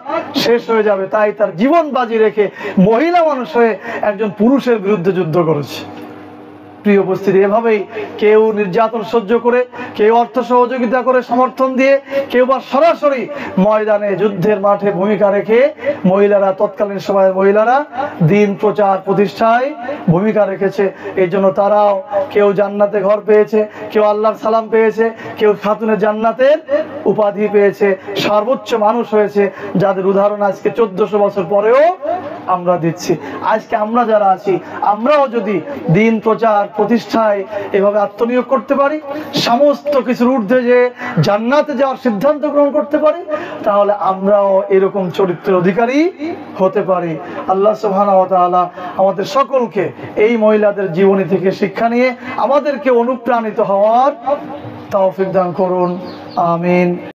শেষ হয়ে যাবে। তাই তার জীবন বাজি রেখে মহিলা মানুষ হয়ে একজন পুরুষের বিরুদ্ধে যুদ্ধ করেছে। প্রিয় উপস্থিতি, এভাবেই কেউ নির্যাতন সহ্য করে, কেউ অর্থ সহযোগিতা করে, সমর্থন দিয়ে, কেউ বা সরাসরি ময়দানে যুদ্ধের মাঠে ভূমিকা রেখে মহিলারা, তৎকালীন সময়ের মহিলারা দ্বীন প্রচার প্রতিষ্ঠায় ভূমিকা রেখেছে। এই জন্য তারাও কেউ জান্নাতে ঘর পেয়েছে, কেউ আল্লাহর সালাম পেয়েছে, কেউ খাতুনে জান্নাতের উপাধি পেয়েছে, সর্বোচ্চ মানুষ হয়েছে, যাদের উদাহরণ আজকে 1400 বছর পরেও আমরা দিচ্ছি। আজকে আমরা যারা আছি, আমরাও যদি দ্বীন প্রচার প্রতিষ্ঠায় এভাবে আত্মনিয়োগ করতে পারি, সমস্ত কিছুর ঊর্ধ্বে যে জান্নাতে যাওয়ার সিদ্ধান্ত গ্রহণ করতে পারি, তাহলে আমরাও এরকম চরিত্রের অধিকারী হতে পারি। আল্লাহ সুবহানাহু ওয়া তাআলা আমাদের সকলকে এই মহিলাদের জীবনী থেকে শিক্ষা নিয়ে আমাদেরকে অনুপ্রাণিত হওয়ার তৌফিক দান করুন। আমিন।